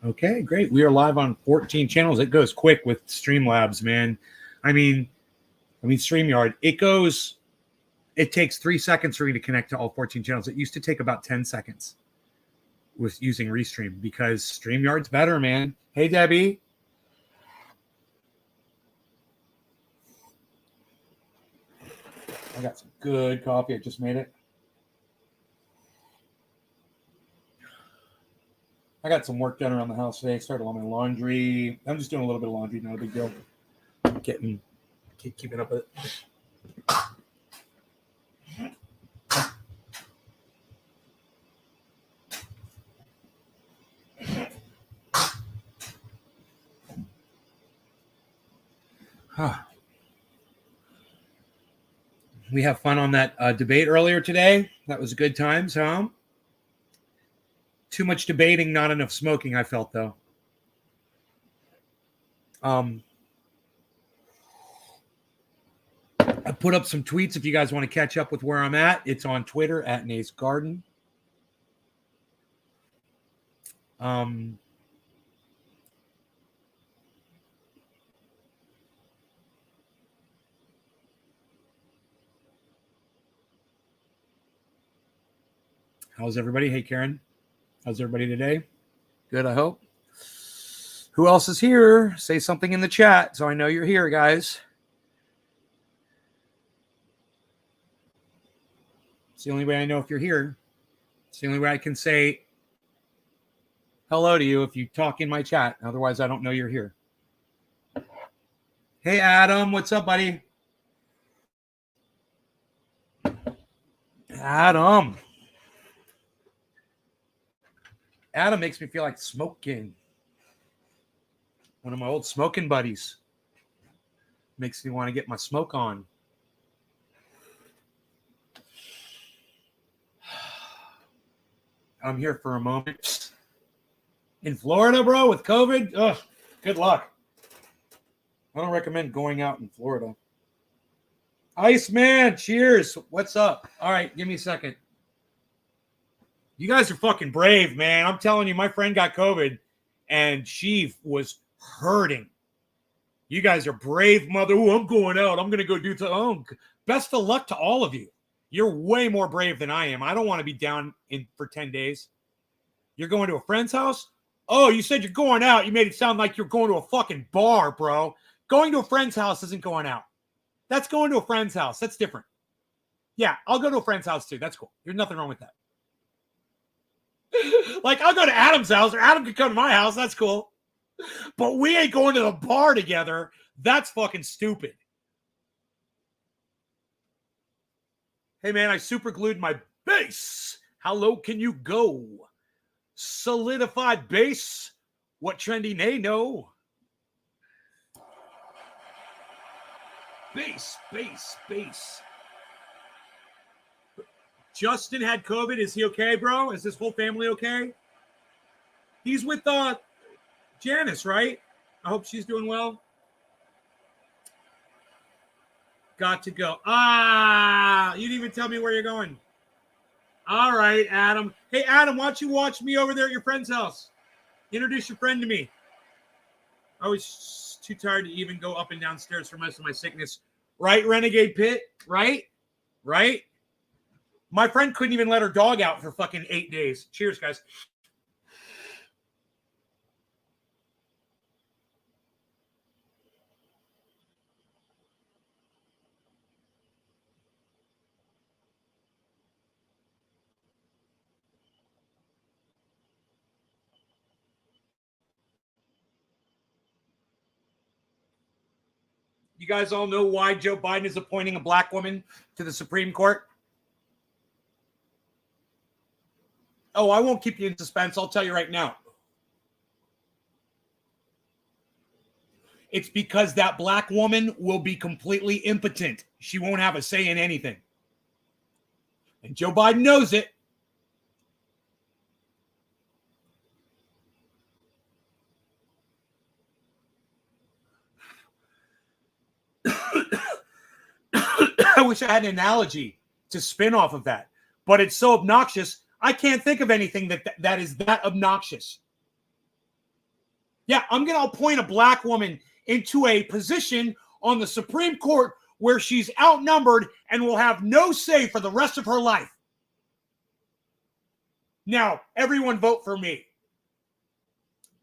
Okay, great. We are live on 14 channels. It goes quick with Streamlabs, man. I mean StreamYard. It takes 3 seconds for me to connect to all 14 channels. It used to take about 10 seconds with using Restream because StreamYard's better, man. Hey, Debbie. I got some good coffee. I just made it. I got some work done around the house today. Started all my laundry. I'm just doing a little bit of laundry, not a big deal. Keeping up with it. We have fun on that debate earlier today. That was a good time, huh? Too much debating, not enough smoking, I felt, though. I put up some tweets if you guys want to catch up with where I'm at. It's on Twitter at Nays Garden. How's everybody? Hey, Karen. How's everybody today? Good, I hope. Who else is here? Say something in the chat so I know you're here, guys. It's the only way I know if you're here. It's the only way I can say hello to you if you talk in my chat. Otherwise, I don't know you're here. Hey, Adam. What's up, buddy? Adam makes me feel like smoking. One of my old smoking buddies. Makes me want to get my smoke on. I'm here for a moment. In Florida, bro, with COVID? Ugh, good luck. I don't recommend going out in Florida. Iceman, cheers. What's up? All right, give me a second. You guys are fucking brave, man. I'm telling you, my friend got COVID, and she was hurting. You guys are brave, mother. Oh, I'm going out. I'm going to go do something. Oh, best of luck to all of you. You're way more brave than I am. I don't want to be down for 10 days. You're going to a friend's house? Oh, you said you're going out. You made it sound like you're going to a fucking bar, bro. Going to a friend's house isn't going out. That's going to a friend's house. That's different. Yeah, I'll go to a friend's house too. That's cool. There's nothing wrong with that. Like, I'll go to Adam's house, or Adam could come to my house. That's cool. But we ain't going to the bar together. That's fucking stupid. Hey, man, I super glued my base. How low can you go? Solidified base. What trendy nay know? Base. Justin had COVID. Is he okay, bro? Is his whole family okay? He's with Janice, right? I hope she's doing well. Got to go. You didn't even tell me where you're going. All right, Adam. Hey, Adam, why don't you watch me over there at your friend's house? Introduce your friend to me. I was too tired to even go up and downstairs for most of my sickness. Right, Renegade Pit? Right? My friend couldn't even let her dog out for fucking 8 days. Cheers, guys. You guys all know why Joe Biden is appointing a black woman to the Supreme Court? Oh, I won't keep you in suspense. I'll tell you right now. It's because that black woman will be completely impotent. She won't have a say in anything. And Joe Biden knows it. I wish I had an analogy to spin off of that, but it's so obnoxious. I can't think of anything that is that obnoxious. Yeah, I'm going to appoint a black woman into a position on the Supreme Court where she's outnumbered and will have no say for the rest of her life. Now, everyone vote for me.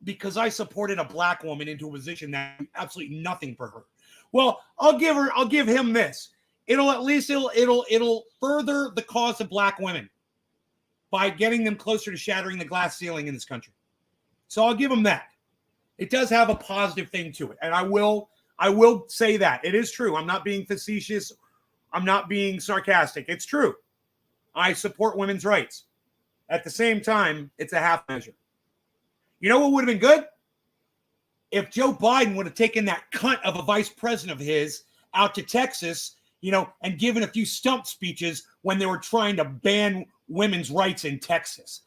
Because I supported a black woman into a position that absolutely nothing for her. Well, I'll give him this. It'll further the cause of black women by getting them closer to shattering the glass ceiling in this country. So I'll give him that. It does have a positive thing to it. And I will say that. It is true. I'm not being facetious. I'm not being sarcastic. It's true. I support women's rights. At the same time, it's a half measure. You know what would have been good? If Joe Biden would have taken that cunt of a vice president of his out to Texas, and given a few stump speeches when they were trying to ban women's rights in Texas.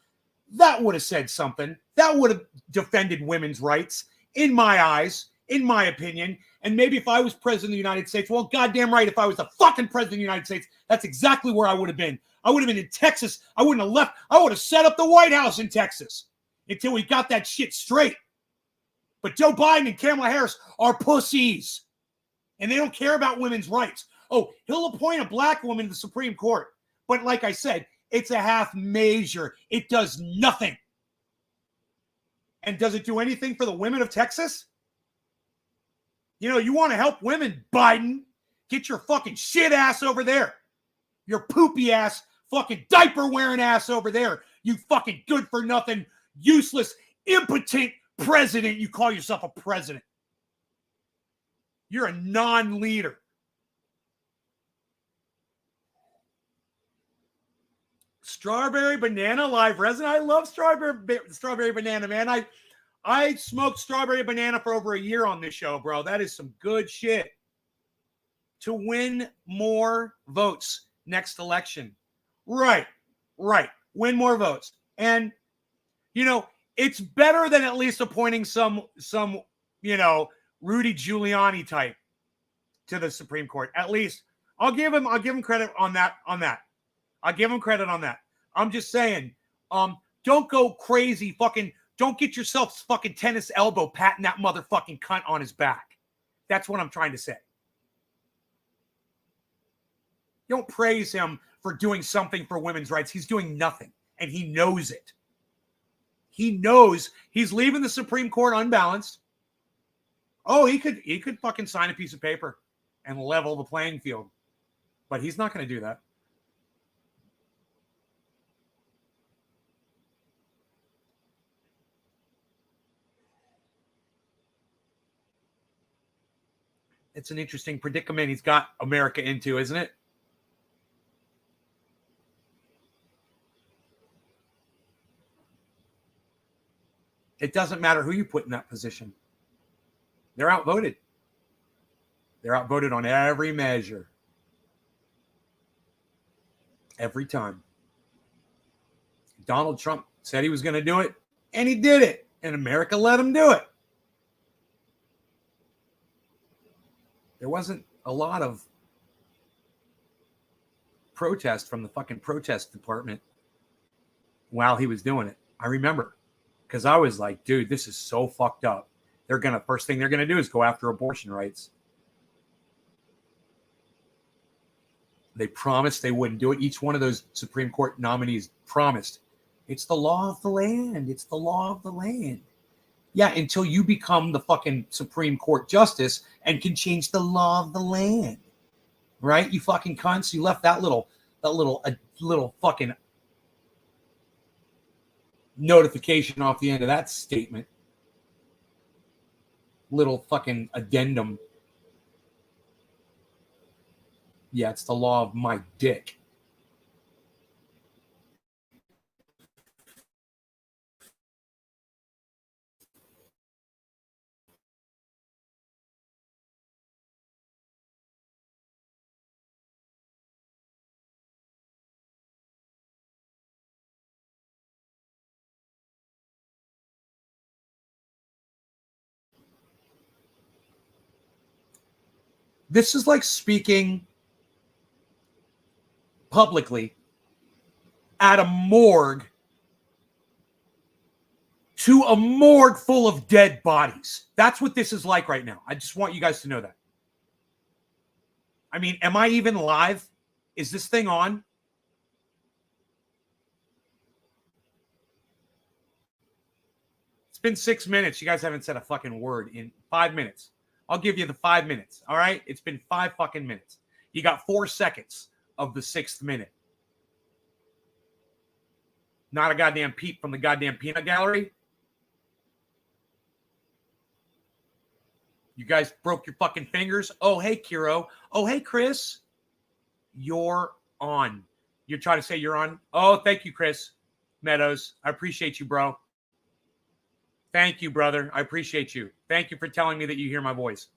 That would have said something. That would have defended women's rights, in my eyes, in my opinion. And maybe if I was president of the United States, well, goddamn right, if I was the fucking president of the United States, that's exactly where I would have been. I would have been in Texas. I wouldn't have left. I would have set up the White House in Texas until we got that shit straight. But Joe Biden and Kamala Harris are pussies. And they don't care about women's rights. Oh, he'll appoint a black woman to the Supreme Court. But like I said, it's a half measure. It does nothing. And does it do anything for the women of Texas? You want to help women, Biden? Get your fucking shit ass over there. Your poopy ass, fucking diaper wearing ass over there. You fucking good for nothing, useless, impotent president. You call yourself a president. You're a non-leader. Strawberry banana live resin. I love strawberry banana, man. I smoked strawberry banana for over a year on this show, bro. That is some good shit. To win more votes next election. Right. Win more votes. And, it's better than at least appointing some Rudy Giuliani type to the Supreme Court. At least I'll give him credit on that. I'll give him credit on that. I'm just saying, don't go crazy. Don't get yourself fucking tennis elbow patting that motherfucking cunt on his back. That's what I'm trying to say. Don't praise him for doing something for women's rights. He's doing nothing, and he knows it. He knows he's leaving the Supreme Court unbalanced. Oh, he could fucking sign a piece of paper and level the playing field. But he's not going to do that. It's an interesting predicament he's got America into, isn't it? It doesn't matter who you put in that position. They're outvoted. They're outvoted on every measure. Every time. Donald Trump said he was going to do it, and he did it. And America let him do it. There wasn't a lot of protest from the fucking protest department while he was doing it. I remember. Because I was like, dude, this is so fucked up. First thing they're going to do is go after abortion rights. They promised they wouldn't do it. Each one of those Supreme Court nominees promised. It's the law of the land. It's the law of the land. Yeah, until you become the fucking Supreme Court justice and can change the law of the land. Right? You fucking cunts. You left that little fucking notification off the end of that statement. Little fucking addendum. Yeah, it's the law of my dick. This is like speaking publicly at a morgue to a morgue full of dead bodies. That's what this is like right now. I just want you guys to know that. I mean, am I even live? Is this thing on? It's been 6 minutes. You guys haven't said a fucking word in 5 minutes. I'll give you the 5 minutes. All right? It's been 5 fucking minutes. You got 4 seconds of the 6th minute. Not a goddamn peep from the goddamn peanut gallery. You guys broke your fucking fingers. Oh, hey, Kiro. Oh, hey, Chris. You're on. You're trying to say you're on? Oh, thank you, Chris Meadows. I appreciate you, bro. Thank you, brother. I appreciate you. Thank you for telling me that you hear my voice.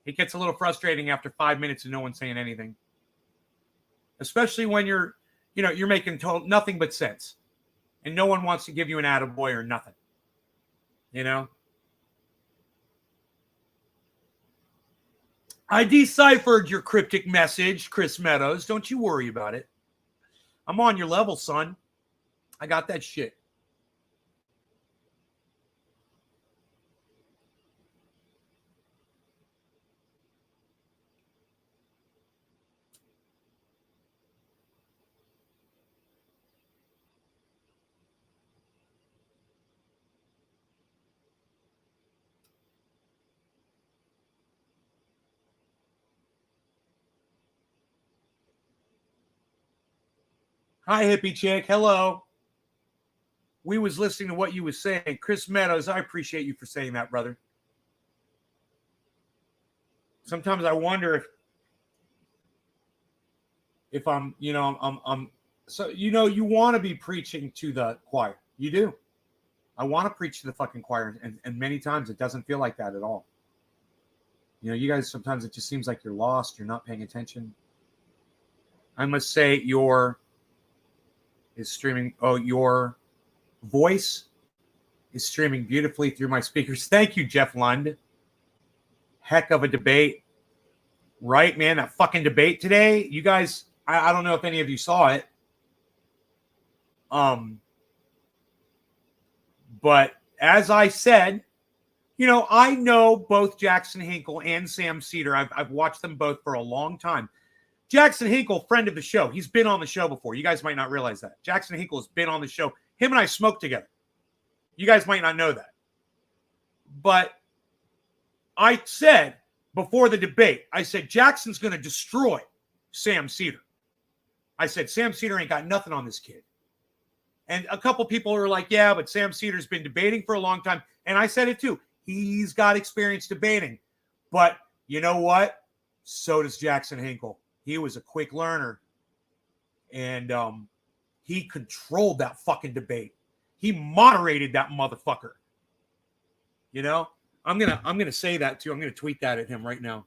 It gets a little frustrating after 5 minutes and no one saying anything. Especially when you're making nothing but sense. And no one wants to give you an attaboy or nothing. You know? I deciphered your cryptic message, Chris Meadows. Don't you worry about it. I'm on your level, son. I got that shit. Hi, hippie chick. Hello. We was listening to what you was saying. Chris Meadows, I appreciate you for saying that, brother. Sometimes I wonder if I'm so, you want to be preaching to the choir. You do. I want to preach to the fucking choir. And many times it doesn't feel like that at all. You guys, sometimes it just seems like you're lost. You're not paying attention. I must say your voice is streaming beautifully through my speakers. Thank you, Jeff Lund. Heck of a debate. Right, man? That fucking debate today. You guys, I don't know if any of you saw it. But as I said, I know both Jackson Hinkle and Sam Seder. I've watched them both for a long time. Jackson Hinkle, friend of the show. He's been on the show before. You guys might not realize that. Jackson Hinkle has been on the show. Him and I smoked together. You guys might not know that. But I said before the debate, I said, Jackson's going to destroy Sam Seder. I said, Sam Seder ain't got nothing on this kid. And a couple people were like, yeah, but Sam Seder's been debating for a long time. And I said it too. He's got experience debating. But you know what? So does Jackson Hinkle. He was a quick learner. And he controlled that fucking debate. He moderated that motherfucker. I'm gonna say that too. I'm gonna tweet that at him right now.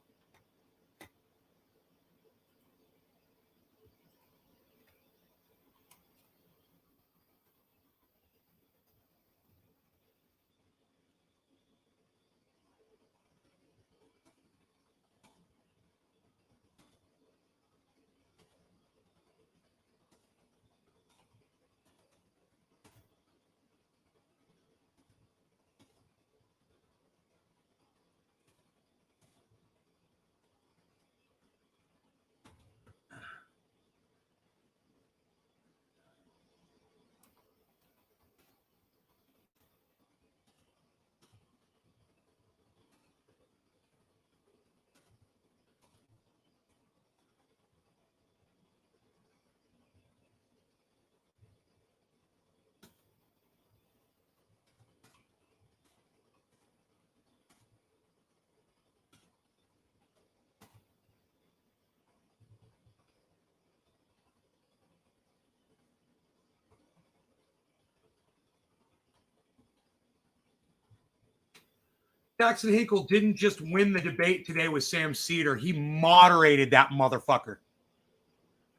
Jackson Hinkle didn't just win the debate today with Sam Seder. He moderated that motherfucker.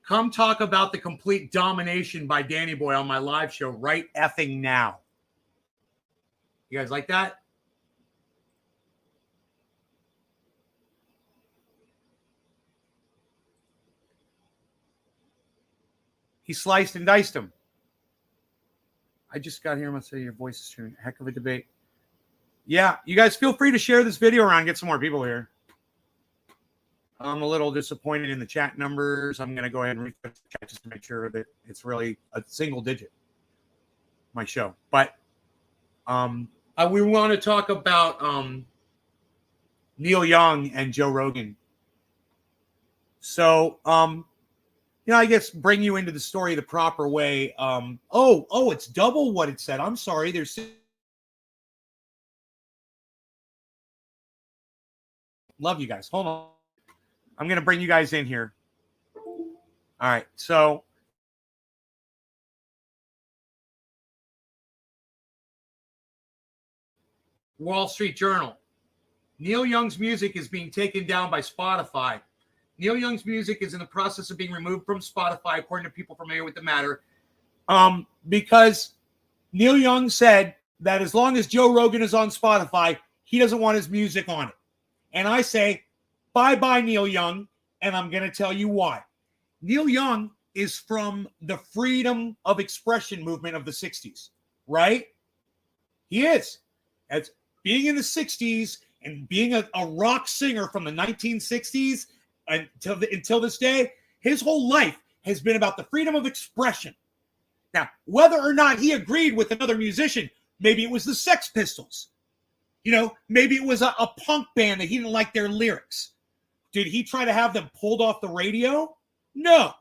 Come talk about the complete domination by Danny Boy on my live show right effing now. You guys like that? He sliced and diced him. I just got here. I'm gonna say your voice is true. Heck of a debate. Yeah, you guys feel free to share this video around. Get some more people here. I'm a little disappointed in the chat numbers. I'm gonna go ahead and refresh the chat just to make sure that it's really a single digit. My show, but we want to talk about Neil Young and Joe Rogan. So, I guess bring you into the story the proper way. It's double what it said. I'm sorry. There's love you guys. Hold on. I'm going to bring you guys in here. All right. So, Wall Street Journal. Neil Young's music is being taken down by Spotify. Neil Young's music is in the process of being removed from Spotify, according to people familiar with the matter, because Neil Young said that as long as Joe Rogan is on Spotify, he doesn't want his music on it. And I say, bye-bye, Neil Young, and I'm going to tell you why. Neil Young is from the freedom of expression movement of the 60s, right? He is. As being in the 60s and being a rock singer from the 1960s, until this day, his whole life has been about the freedom of expression. Now, whether or not he agreed with another musician, maybe it was the Sex Pistols. Maybe it was a punk band that he didn't like their lyrics. Did he try to have them pulled off the radio? No.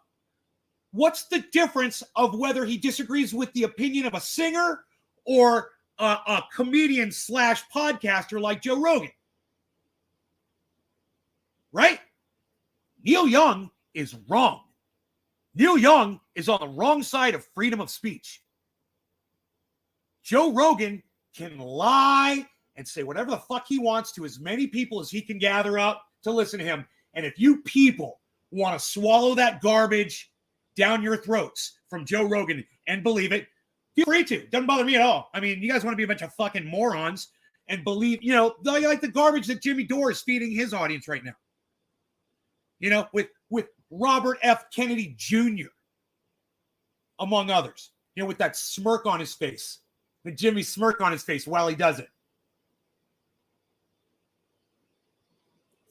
What's the difference of whether he disagrees with the opinion of a singer or a comedian / podcaster like Joe Rogan? Right? Neil Young is wrong. Neil Young is on the wrong side of freedom of speech. Joe Rogan can lie and say whatever the fuck he wants to as many people as he can gather up to listen to him. And if you people want to swallow that garbage down your throats from Joe Rogan and believe it, feel free to. Doesn't bother me at all. I mean, you guys want to be a bunch of fucking morons and believe, like the garbage that Jimmy Dore is feeding his audience right now. With Robert F. Kennedy Jr., among others, with that smirk on his face, the Jimmy smirk on his face while he does it.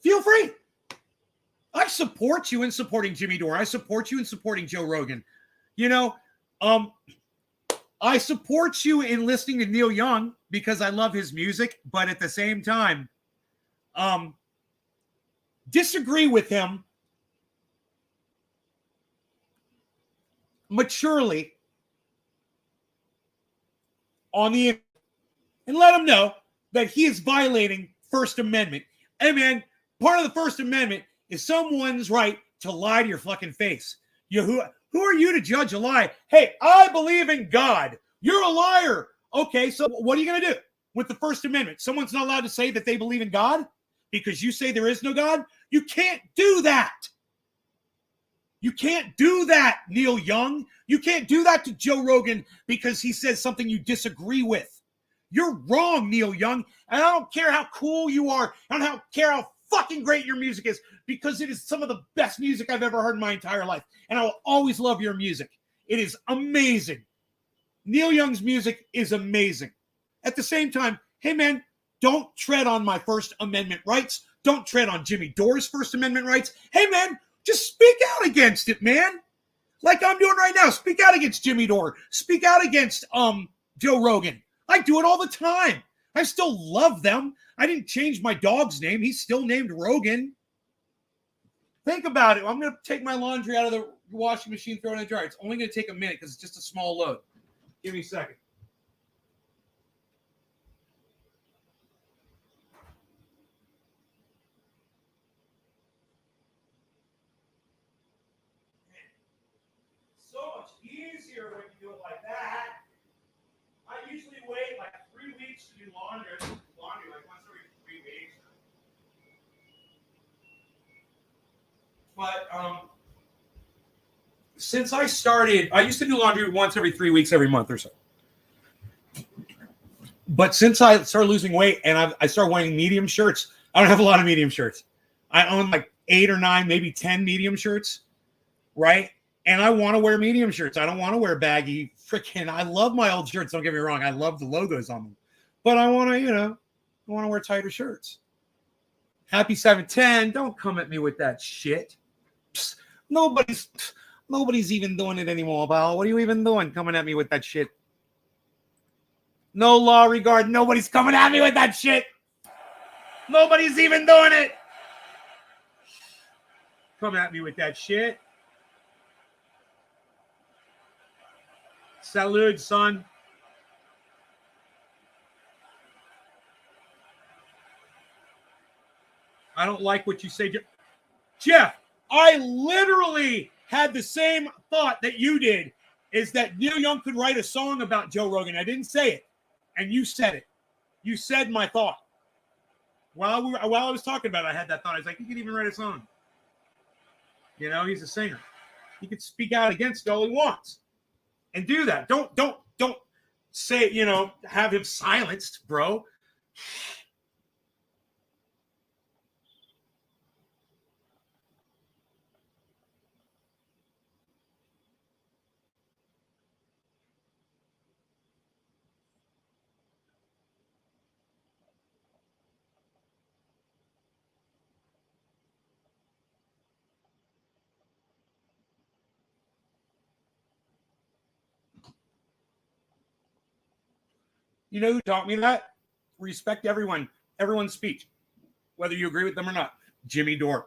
Feel free. I support you in supporting Jimmy Dore. I support you in supporting Joe Rogan. I support you in listening to Neil Young because I love his music, but at the same time, disagree with him maturely on the internet and let him know that he is violating First Amendment. Hey, man, part of the First Amendment is someone's right to lie to your fucking face. Who are you to judge a lie? Hey, I believe in God. You're a liar. Okay, so what are you going to do with the First Amendment? Someone's not allowed to say that they believe in God because you say there is no God? You can't do that. You can't do that, Neil Young. You can't do that to Joe Rogan because he says something you disagree with. You're wrong, Neil Young. And I don't care how cool you are. I don't care how fucking great your music is because it is some of the best music I've ever heard in my entire life. And I will always love your music. It is amazing. Neil Young's music is amazing. At the same time, hey, man, don't tread on my First Amendment rights. Don't tread on Jimmy Dore's First Amendment rights. Hey, man, just speak out against it, man. Like I'm doing right now. Speak out against Jimmy Dore. Speak out against Joe Rogan. I do it all the time. I still love them. I didn't change my dog's name. He's still named Rogan. Think about it. I'm going to take my laundry out of the washing machine, throw it in the dryer. It's only going to take a minute because it's just a small load. Give me a second. So much easier when you do it like that. I usually wait like 3 weeks to do laundry like once every 3 weeks. But since I started, I used to do laundry once every 3 weeks, every month or so. But since I started losing weight and I started wearing medium shirts, I don't have a lot of medium shirts. I own like 8 or 9, maybe 10 medium shirts, right? And I want to wear medium shirts. I don't want to wear baggy freaking. I love my old shirts. Don't get me wrong. I love the logos on them. But I want to, I want to wear tighter shirts. Happy 710. Don't come at me with that shit. Psst, nobody's even doing it anymore, pal. What are you even doing coming at me with that shit? No law regard. Nobody's coming at me with that shit. Nobody's even doing it. Come at me with that shit. Salud, son. I don't like what you say. Jeff, I literally had the same thought that you did, is that Neil Young could write a song about Joe Rogan. I didn't say it, and you said it. You said my thought. While I was talking about it, I had that thought. I was like, he could even write a song. He's a singer. He could speak out against all he wants and do that. Don't say, have him silenced, bro. You know who taught me that? Respect everyone's speech, whether you agree with them or not. Jimmy Dore.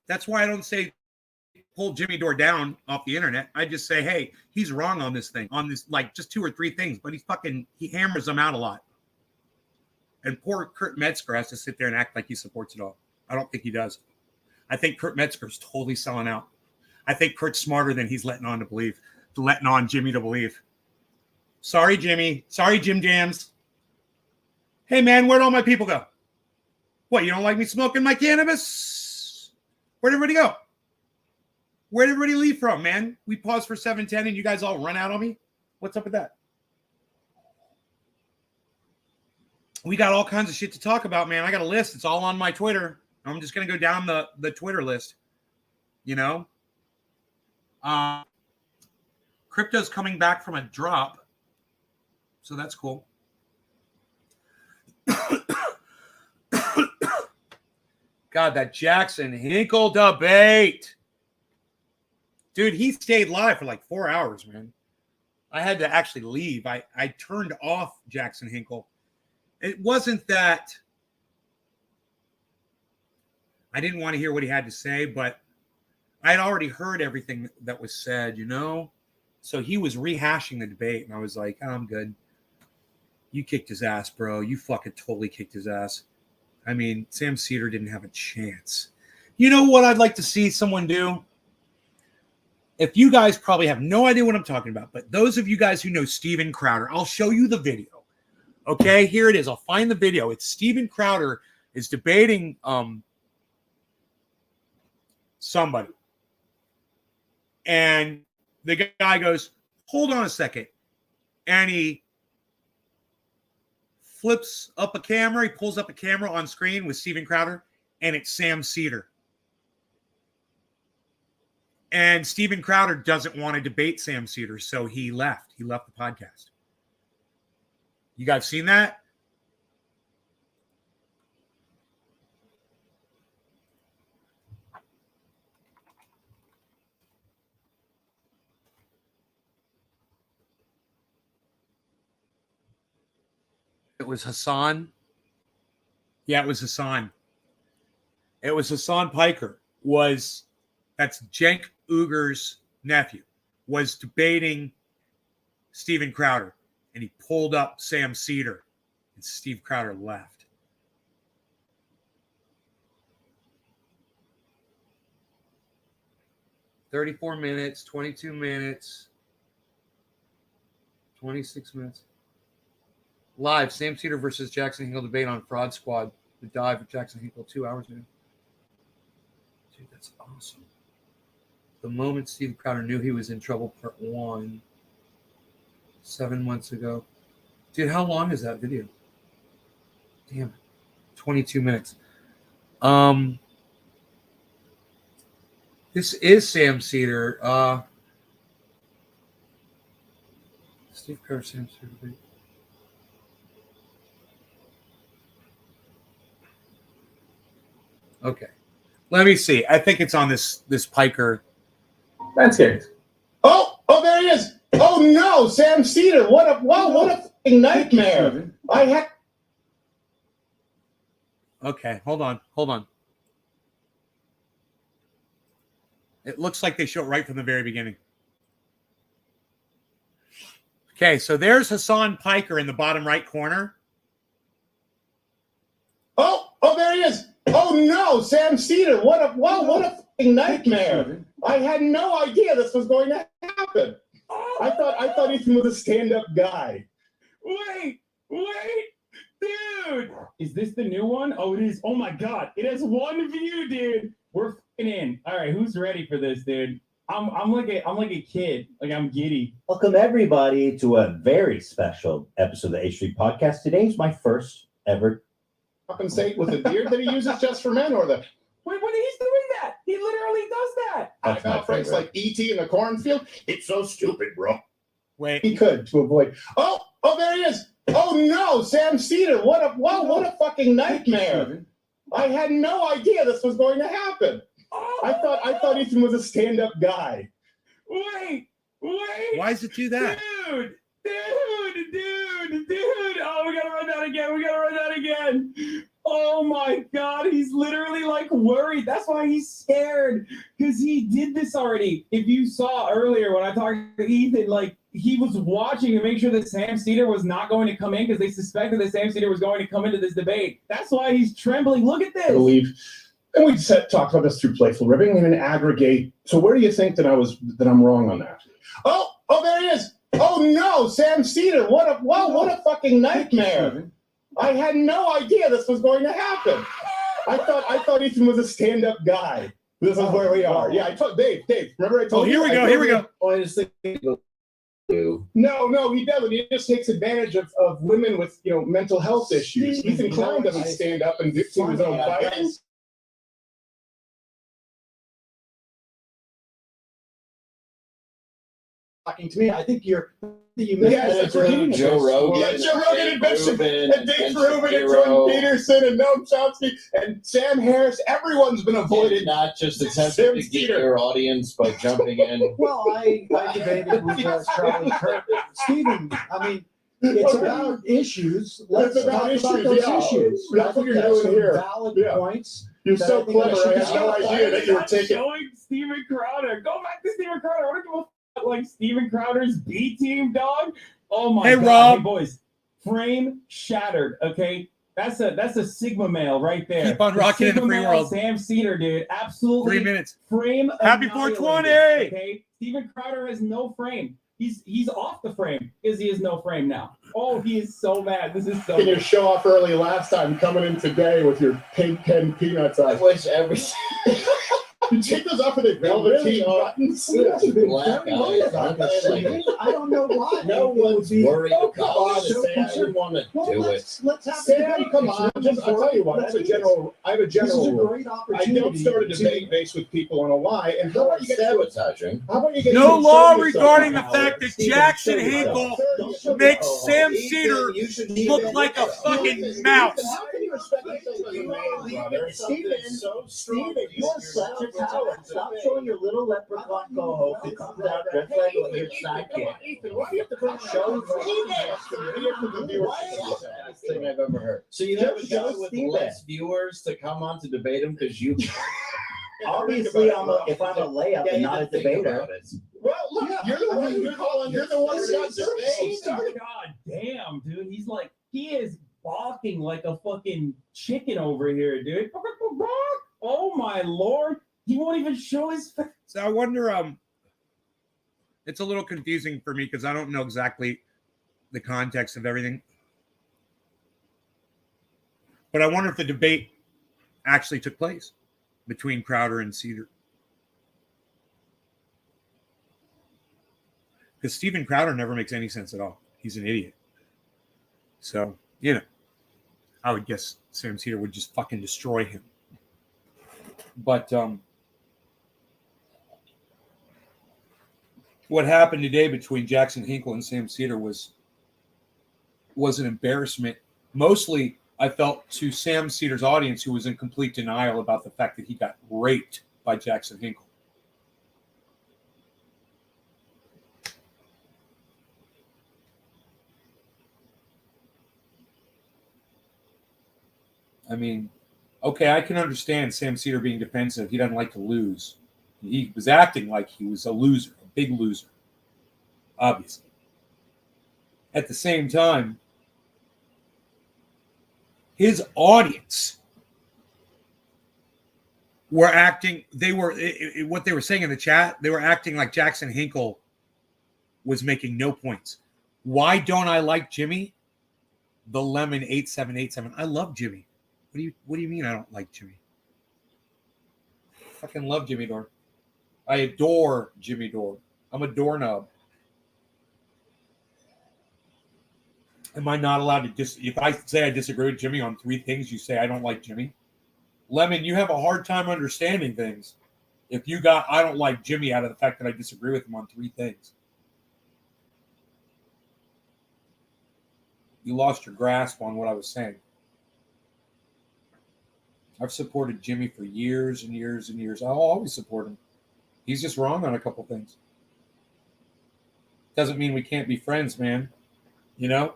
That's why I don't say pull Jimmy Dore down off the internet. I just say, hey, he's wrong on this thing, like just 2 or 3 things, but he hammers them out a lot. And poor Kurt Metzger has to sit there and act like he supports it all. I don't think he does. I think Kurt Metzger's totally selling out. I think Kurt's smarter than he's letting on Jimmy to believe. Sorry, Jimmy. Sorry, Jim Jams. Hey, man, where'd all my people go? What, you don't like me smoking my cannabis? Where'd everybody go? Where'd everybody leave from, man? We paused for 7:10 and you guys all run out on me? What's up with that? We got all kinds of shit to talk about, man. I got a list. It's all on my Twitter. I'm just going to go down the Twitter list. Crypto's coming back from a drop. So that's cool. God, that Jackson Hinkle debate. Dude, he stayed live for like 4 hours, man. I had to actually leave. I turned off Jackson Hinkle. It wasn't that I didn't want to hear what he had to say, but I had already heard everything that was said, So he was rehashing the debate, and I was like, I'm good. You kicked his ass, bro. You fucking totally kicked his ass. I mean, Sam Cedar didn't have a chance. You know what I'd like to see someone do? If you guys probably have no idea what I'm talking about, but those of you guys who know Steven Crowder, I'll show you the video. Okay, here it is. I'll find the video. It's Steven Crowder is debating somebody. And the guy goes, hold on a second. And he flips up a camera. He pulls up a camera on screen with Steven Crowder, and it's Sam Cedar. And Steven Crowder doesn't want to debate Sam Cedar, so he left. He left the podcast. You guys seen that? It was Hassan. Yeah, it was Hassan. It was Hassan Piker. That's Cenk Uygur's nephew, was debating Steven Crowder, and he pulled up Sam Cedar, and Steve Crowder left. $34 minutes, 22 minutes, 26 minutes. Live, Sam Cedar versus Jackson Hinkle debate on Fraud Squad. The dive of Jackson Hinkle 2 hours ago. Dude, that's awesome. The moment Steve Crowder knew he was in trouble, part 1, 7 months ago. Dude, how long is that video? Damn it. 22 minutes. This is Sam Cedar. Steve Kerr, Sam Cedar. Okay. Let me see. I think it's on this Piker. That's scary. Oh, there he is. Oh no, Sam Cedar. What a fucking nightmare. I had. Okay, hold on. It looks like they show it right from the very beginning. Okay, so there's Hassan Piker in the bottom right corner. Oh, there he is. Oh no, Sam Cedar. What a fucking nightmare. I had no idea this was going to happen. I thought Ethan was a stand-up guy. Wait, dude. Is this the new one? Oh, it is. Oh my God. It has one view, dude. We're f***ing in. All right, who's ready for this, dude? I'm like a kid. Like, I'm giddy. Welcome everybody to a very special episode of the H3 Podcast. Today's my first ever Compensate with a beard that he uses just for men, or the Wait, when he's doing that, he literally does that. That's my friends favorite. like E.T. in the cornfield. It's so stupid, bro. Wait. He could to avoid. Oh, there he is. Oh no, Sam Cedar. What a fucking nightmare. I had no idea this was going to happen. I thought Ethan was a stand-up guy. Wait. Why does it do that? Dude. Oh, we gotta run that again. Oh my God, he's literally like worried. That's why he's scared, because he did this already. If you saw earlier when I talked to Ethan, like, he was watching to make sure that Sam Cedar was not going to come in because they suspected that Sam Cedar was going to come into this debate. That's why he's trembling. Look at this. I believe. And we talked about this through playful ribbing and an aggregate. So where do you think that I'm wrong on that? Oh, there he is. Oh no, Sam Cedar. What a fucking nightmare. I had no idea this was going to happen. I thought Ethan was a stand-up guy. This is where we are. Yeah, I told Dave. Remember I told you? Here we go. Oh, I just think No, he doesn't. He just takes advantage of women with mental health issues. Ethan Klein doesn't stand up and do his own fighting. Talking to me, I think you Yes, Joe Rogan. Yeah, Joe Rogan and Dave Rubin and Jordan Peterson and Noam Chomsky and Sam Harris. Everyone's been avoided. Not just attempting to get your audience by jumping in. Well, I debated with Charlie Kirk. Stephen, I mean, it's about issues. Let's talk about those issues. That's what you're doing here. Valid points. You're so clever. I had no idea that you were taking. Showing Steven Crowder. Go back to Steven Crowder. I want to give a like Steven Crowder's B team, dog. Oh my God. Rob. Hey, boys. Frame shattered. Okay. That's a Sigma male right there. Keep on rocking in the free world. Sam Cedar, dude. Absolutely. 3 minutes. Frame. Happy annihilated, 420. Okay. Steven Crowder has no frame. He's off the frame because he has no frame now. Oh, he is so mad. This is so. Can you show off early last time, coming in today with your pink pen peanuts on? I wish every You take those off with the velveteen buttons. black eyes. I don't know why. No one's worried Oh, about come on, it. Sam. I didn't want to do it. Let's have a Sam, debate. come on. I'll tell you what. I have a general This is a rule. great I opportunity. don't start a debate based with people on a lie. And how about you get Sabotaging. No some law show regarding the yourself? fact that Jackson Hinkle makes Sam Cedar look like a fucking mouse. How can you expect me to say you brother? Steven, you are such a coward. Stop showing your little leprechaun co-host who comes out dressed like your sidekick. Ethan, why do you have to put shows Best thing I've ever heard. So you have a guy with less viewers to come on to debate him because you. Obviously, if I'm a layup and not a debater. Well, look, you're the one who called. You're the one who got God damn, dude. He is balking like a fucking chicken over here, dude. Oh my Lord. He won't even show his face. So I wonder, it's a little confusing for me because I don't know exactly the context of everything. But I wonder if the debate actually took place between Crowder and Cedar. Because Steven Crowder never makes any sense at all. He's an idiot. So, I would guess Sam Cedar would just fucking destroy him. But what happened today between Jackson Hinkle and Sam Cedar was an embarrassment. Mostly, I felt, to Sam Cedar's audience, who was in complete denial about the fact that he got raped by Jackson Hinkle. I mean, okay, I can understand Sam Cedar being defensive. He doesn't like to lose. He was acting like he was a loser, a big loser, obviously. At the same time, his audience were acting, what they were saying in the chat, they were acting like Jackson Hinkle was making no points. Why don't I like Jimmy? The Lemon 8787. I love Jimmy. What do you mean I don't like Jimmy? I fucking love Jimmy Dore. I adore Jimmy Dore. I'm a doorknob. Am I not allowed to if I say I disagree with Jimmy on 3 things, you say I don't like Jimmy? Lemon, you have a hard time understanding things if you got I don't like Jimmy out of the fact that I disagree with him on 3 things. You lost your grasp on what I was saying. I've supported Jimmy for years and years and years. I'll always support him. He's just wrong on a couple things. Doesn't mean we can't be friends, man. You know?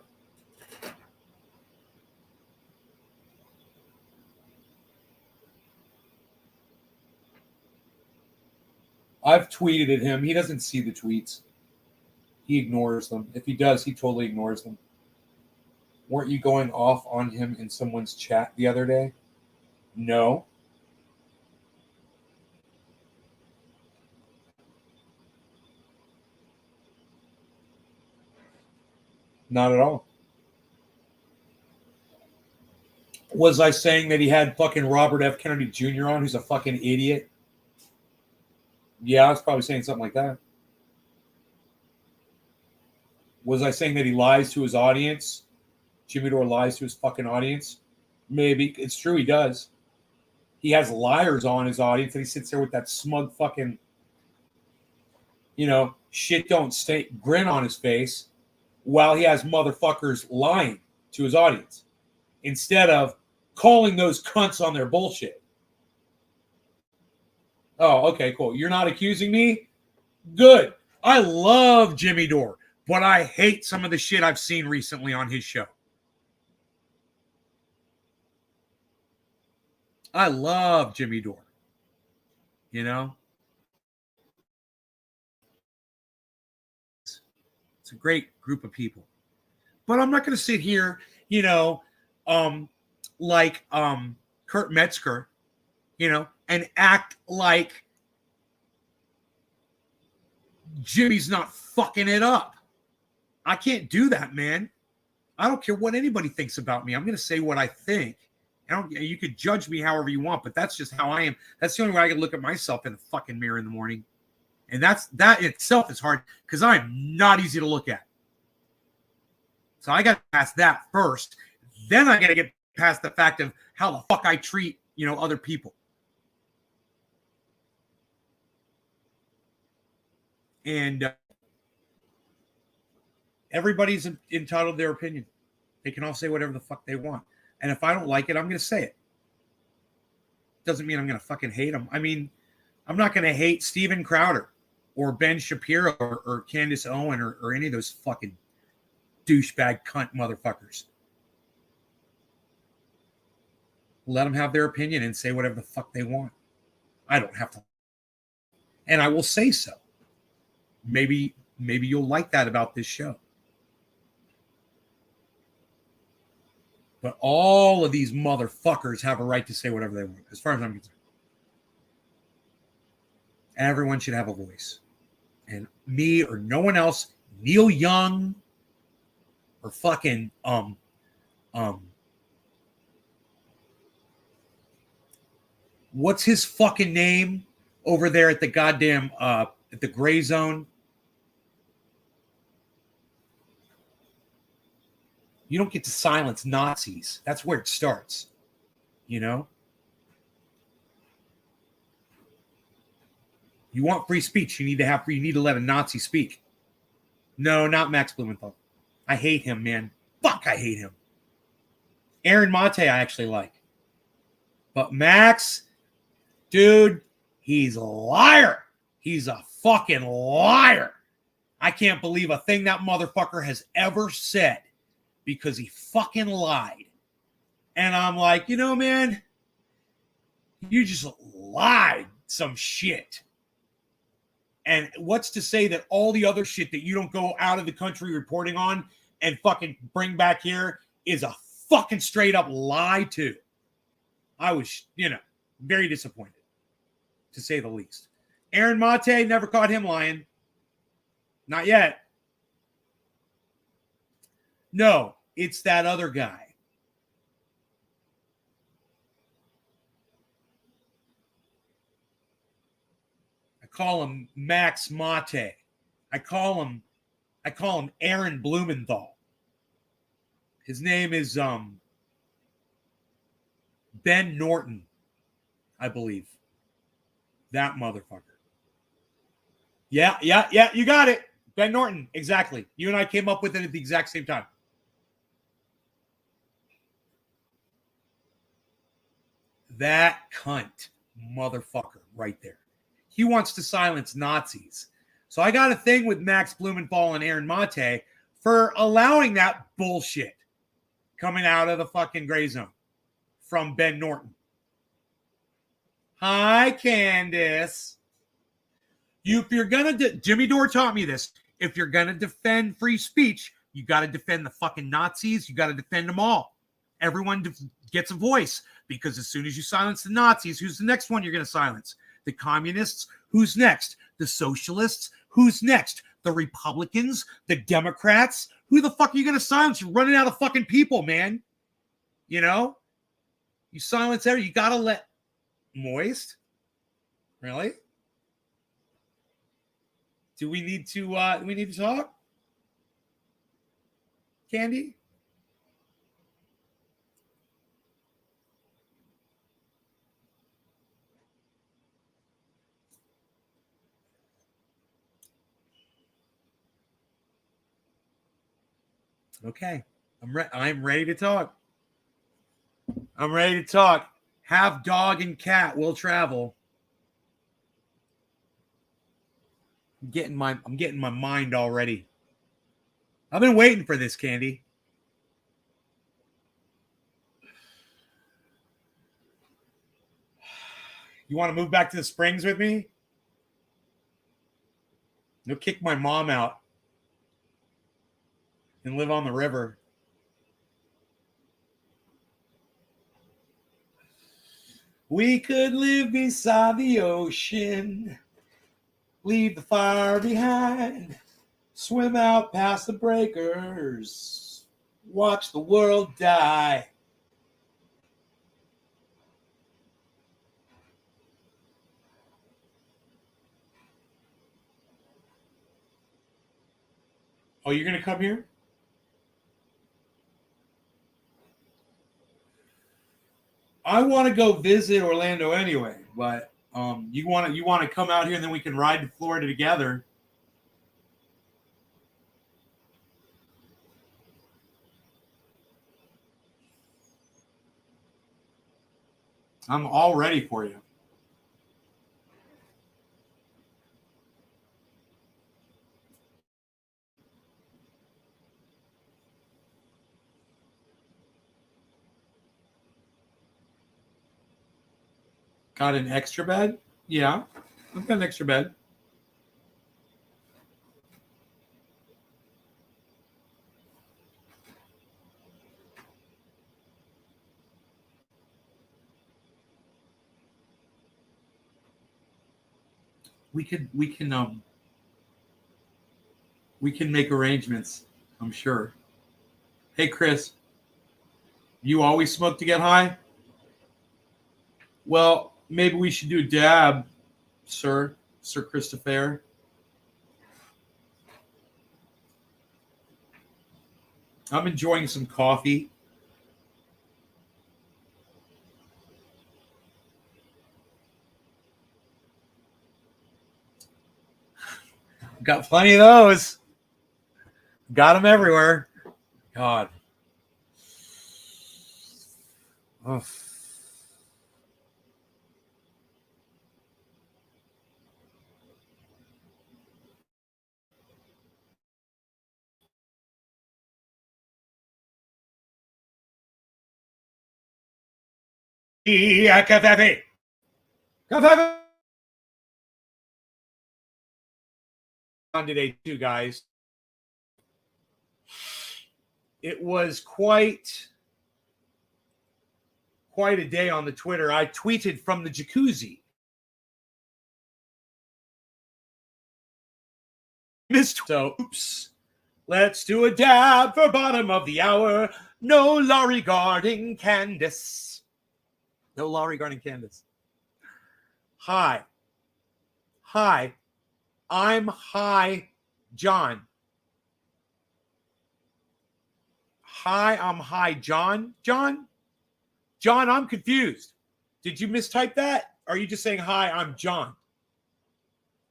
I've tweeted at him. He doesn't see the tweets. He ignores them. If he does, he totally ignores them. Weren't you going off on him in someone's chat the other day? No. Not at all. Was I saying that he had fucking Robert F. Kennedy Jr. on, who's a fucking idiot? Yeah, I was probably saying something like that. Was I saying that he lies to his audience? Jimmy Dore lies to his fucking audience? Maybe. It's true, he does. He has liars on his audience, and he sits there with that smug fucking, shit don't stay grin on his face while he has motherfuckers lying to his audience instead of calling those cunts on their bullshit. Oh, okay, cool. You're not accusing me? Good. I love Jimmy Dore, but I hate some of the shit I've seen recently on his show. I love Jimmy Dore. You know? It's a great group of people. But I'm not going to sit here, like Kurt Metzger, and act like Jimmy's not fucking it up. I can't do that, man. I don't care what anybody thinks about me. I'm going to say what I think. You could judge me however you want, but that's just how I am. That's the only way I can look at myself in the fucking mirror in the morning. And that itself is hard because I'm not easy to look at. So I got to pass that first. Then I got to get past the fact of how the fuck I treat, other people. And everybody's entitled to their opinion. They can all say whatever the fuck they want. And if I don't like it, I'm going to say it. Doesn't mean I'm going to fucking hate them. I mean, I'm not going to hate Steven Crowder or Ben Shapiro or Candace Owen or any of those fucking douchebag cunt motherfuckers. Let them have their opinion and say whatever the fuck they want. I don't have to. And I will say so. Maybe you'll like that about this show. But all of these motherfuckers have a right to say whatever they want, as far as I'm concerned. Everyone should have a voice. And me or no one else, Neil Young or fucking what's his fucking name over there at the goddamn at the Gray Zone? You don't get to silence Nazis. That's where it starts. You want free speech. You need to let a Nazi speak. No, not Max Blumenthal. I hate him, man. Fuck, I hate him. Aaron Mate, I actually like. But Max, dude, he's a liar. He's a fucking liar. I can't believe a thing that motherfucker has ever said because he fucking lied. And I'm like, you know, man, you just lied some shit. And what's to say that all the other shit that you don't go out of the country reporting on and fucking bring back here is a fucking straight up lie too. I was, very disappointed, to say the least. Aaron Mate, never caught him lying. Not yet. No, it's that other guy. I call him Max Mate. I call him Aaron Blumenthal. His name is Ben Norton, I believe. That motherfucker. Yeah, you got it. Ben Norton, exactly. You and I came up with it at the exact same time. That cunt motherfucker right there. He wants to silence Nazis. So I got a thing with Max Blumenthal and Aaron Mate for allowing that bullshit coming out of the fucking gray zone from Ben Norton. Hi, Candace. If you're going to, Jimmy Dore taught me this. If you're going to defend free speech, you got to defend the fucking Nazis. You got to defend them all. Everyone gets a voice because as soon as you silence the Nazis, who's the next one you're going to silence? The communists? Who's next? The socialists? Who's next? The Republicans? The Democrats? Who the fuck are you going to silence? You're running out of fucking people, man. You know? You silence everyone. You got to let Moist? Really? Do we need to talk? Candy? Okay. I'm ready to talk. I'm ready to talk. Have dog and cat will travel. I'm getting my mind already. I've been waiting for this, Candy. You want to move back to the Springs with me? You'll kick my mom out and live on the river. We could live beside the ocean, leave the fire behind, swim out past the breakers, watch the world die. Oh, you're going to come here? I want to go visit Orlando anyway, but you want to come out here and then we can ride to Florida together. I'm all ready for you. Got an extra bed? Yeah, I've got an extra bed. We can make arrangements, I'm sure. Hey, Chris, you always smoke to get high? Well, maybe we should do a dab, Sir Christopher. I'm enjoying some coffee. Got plenty of those. Got them everywhere. God. Oh. Cafe. On today too, guys. It was quite a day on the Twitter. I tweeted from the jacuzzi. So, oops. Let's do a dab for bottom of the hour. No law regarding Candace. No law regarding Candace. Hi. I'm Hi John. Hi, I'm Hi John. John, I'm confused. Did you mistype that? Or are you just saying hi, I'm John?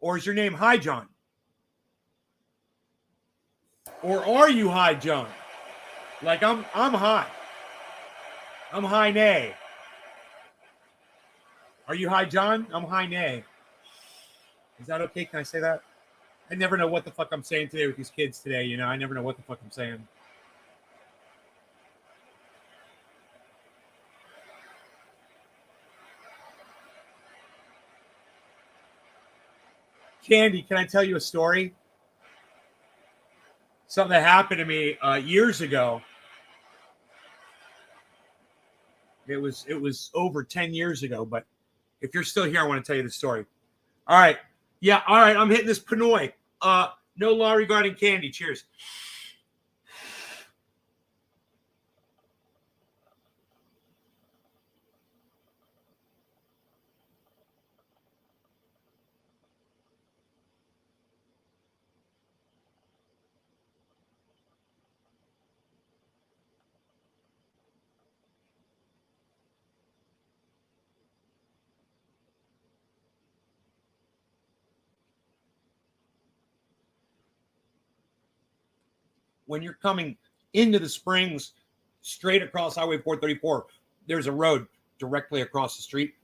Or is your name Hi John? Or are you Hi John? Like I'm Hi. I'm Hi Nay. Are you Hi John? I'm Hi Nay. Is that okay? Can I say that? I never know what the fuck I'm saying today with these kids today, you know. I never know what the fuck I'm saying. Candy, can I tell you a story? Something that happened to me years ago. It was over 10 years ago, but if you're still here, I want to tell you the story. All right. Yeah, all right. I'm hitting this Pinoy. No law regarding candy. Cheers. When you're coming into the Springs, straight across Highway 434, there's a road directly across the street.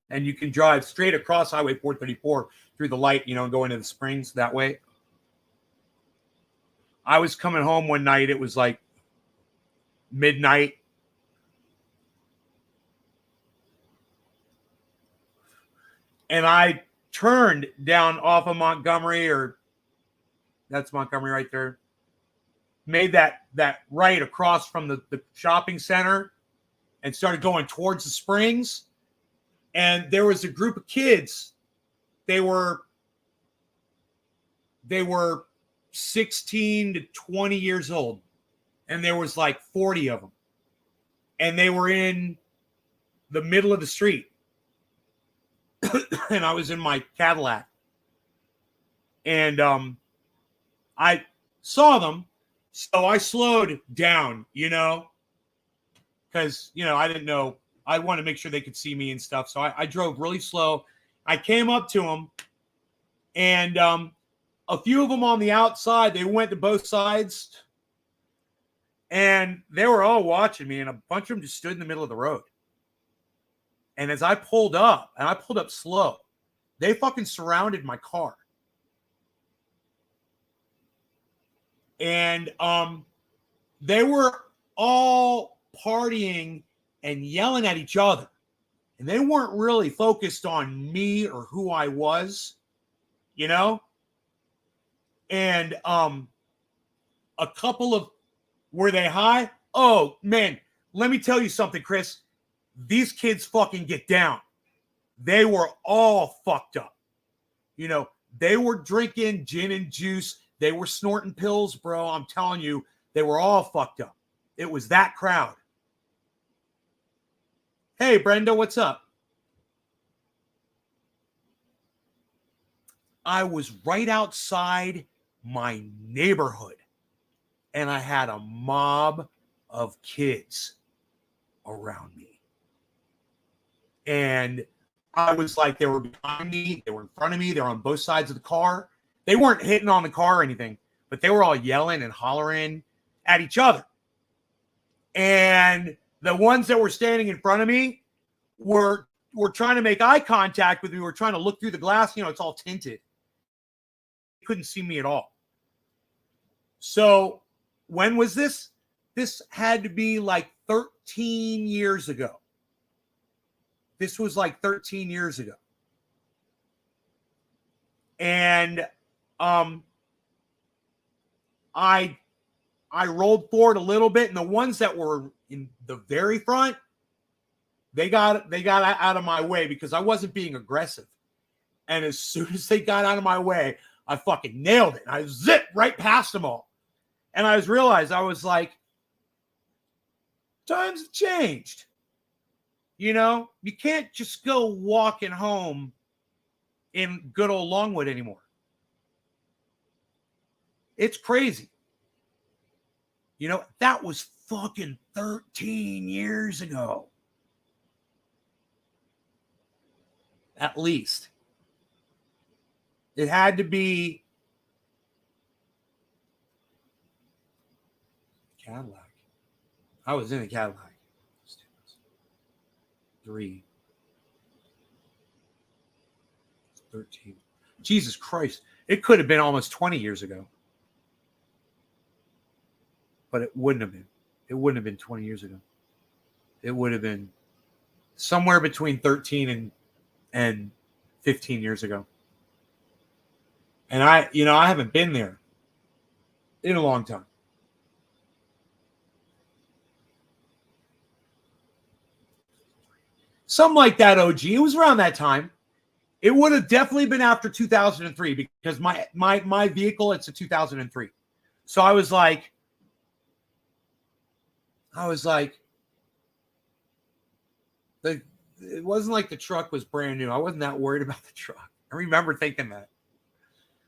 And you can drive straight across Highway 434 through the light, you know, and go into the Springs that way. I was coming home one night. It was like midnight. And I turned down off of Montgomery, or that's Montgomery right there. Made that right across from the shopping center and started going towards the Springs. And there was a group of kids. They were 16 to 20 years old. And there was like 40 of them. And they were in the middle of the street. And I was in my Cadillac. And I saw them. So I slowed down, you know, because, you know, I didn't know. I wanted to make sure they could see me and stuff. So I drove really slow. I came up to them, and a few of them on the outside, they went to both sides, and they were all watching me, and a bunch of them just stood in the middle of the road. And as I pulled up, and I pulled up slow, they fucking surrounded my car. And they were all partying and yelling at each other. And they weren't really focused on me or who I was, you know? And a couple of, were they high? Oh, man, let me tell you something, Chris. These kids fucking get down. They were all fucked up. You know, they were drinking gin and juice. They were snorting pills, bro. I'm telling you, they were all fucked up. It was that crowd. Hey, Brenda, what's up? I was right outside my neighborhood, and I had a mob of kids around me. And I was like, they were behind me, they were in front of me, they were on both sides of the car. They weren't hitting on the car or anything, but they were all yelling and hollering at each other. And the ones that were standing in front of me were trying to make eye contact with me. Were trying to look through the glass. You know, it's all tinted. They couldn't see me at all. So when was this? This had to be like 13 years ago. This was like 13 years ago. And I rolled forward a little bit, and the ones that were in the very front, they got out of my way because I wasn't being aggressive. And as soon as they got out of my way, I fucking nailed it. I zipped right past them all. And I realized, I was like, times have changed. You know, you can't just go walking home in good old Longwood anymore. It's crazy. You know, that was fucking 13 years ago. At least. It had to be Cadillac. I was in a Cadillac. 13. Jesus Christ. It could have been almost 20 years ago. But it wouldn't have been. It wouldn't have been 20 years ago. It would have been somewhere between 13 and 15 years ago. And I haven't been there in a long time. Something like that, OG. It was around that time. It would have definitely been after 2003 because my vehicle, it's a 2003. So I was like, it wasn't like the truck was brand new. I wasn't that worried about the truck. I remember thinking that.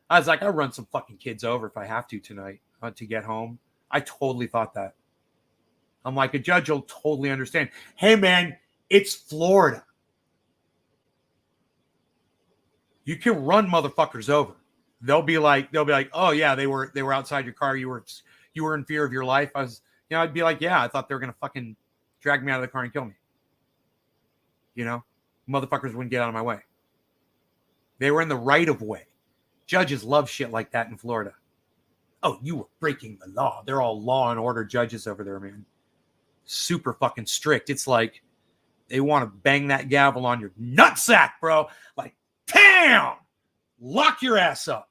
I was like, I'll run some fucking kids over if I have to tonight to get home. I totally thought that. I'm like, a judge will totally understand. Hey, man, it's Florida. You can run motherfuckers over. They'll be like, oh yeah, they were outside your car. You were in fear of your life. I'd be like, yeah, I thought they were gonna fucking drag me out of the car and kill me. You know, motherfuckers wouldn't get out of my way. They were in the right of way. Judges love shit like that in Florida. Oh, you were breaking the law. They're all law and order judges over there, man. Super fucking strict. It's like they want to bang that gavel on your nutsack, bro. Like, damn, lock your ass up.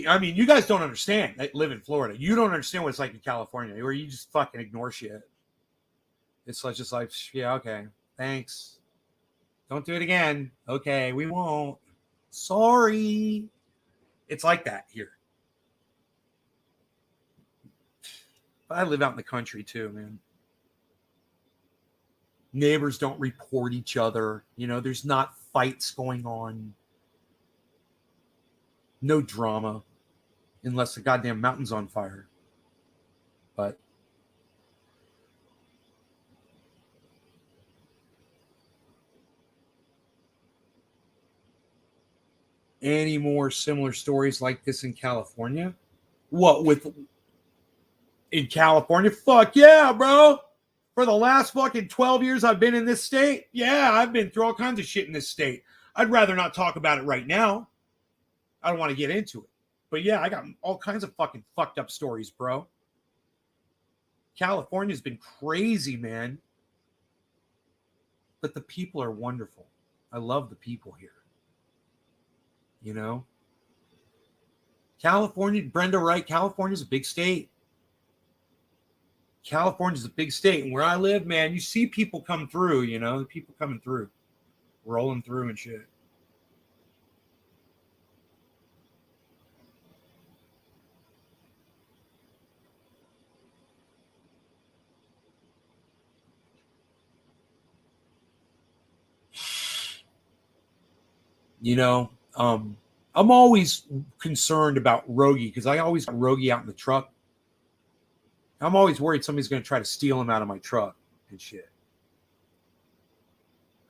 I mean, you guys don't understand. That live in Florida. You don't understand what it's like in California, where you just fucking ignore shit. It's like, just like, yeah, okay, thanks. Don't do it again. Okay, we won't. Sorry. It's like that here. But I live out in the country too, man. Neighbors don't report each other. You know, there's not fights going on. No drama. Unless the goddamn mountain's on fire. But any more similar stories like this in California? What with in California? Fuck yeah, bro. For the last fucking 12 years I've been in this state, yeah, I've been through all kinds of shit in this state. I'd rather not talk about it right now. I don't want to get into it. But yeah, I got all kinds of fucking fucked up stories, bro. California's been crazy, man. But the people are wonderful. I love the people here. You know? California, Brenda Wright, California's a big state. California's a big state. And where I live, man, you see people come through, you know, people coming through, rolling through and shit. You know, I'm always concerned about Rogie because I always got Rogie out in the truck. I'm always worried somebody's going to try to steal them out of my truck and shit.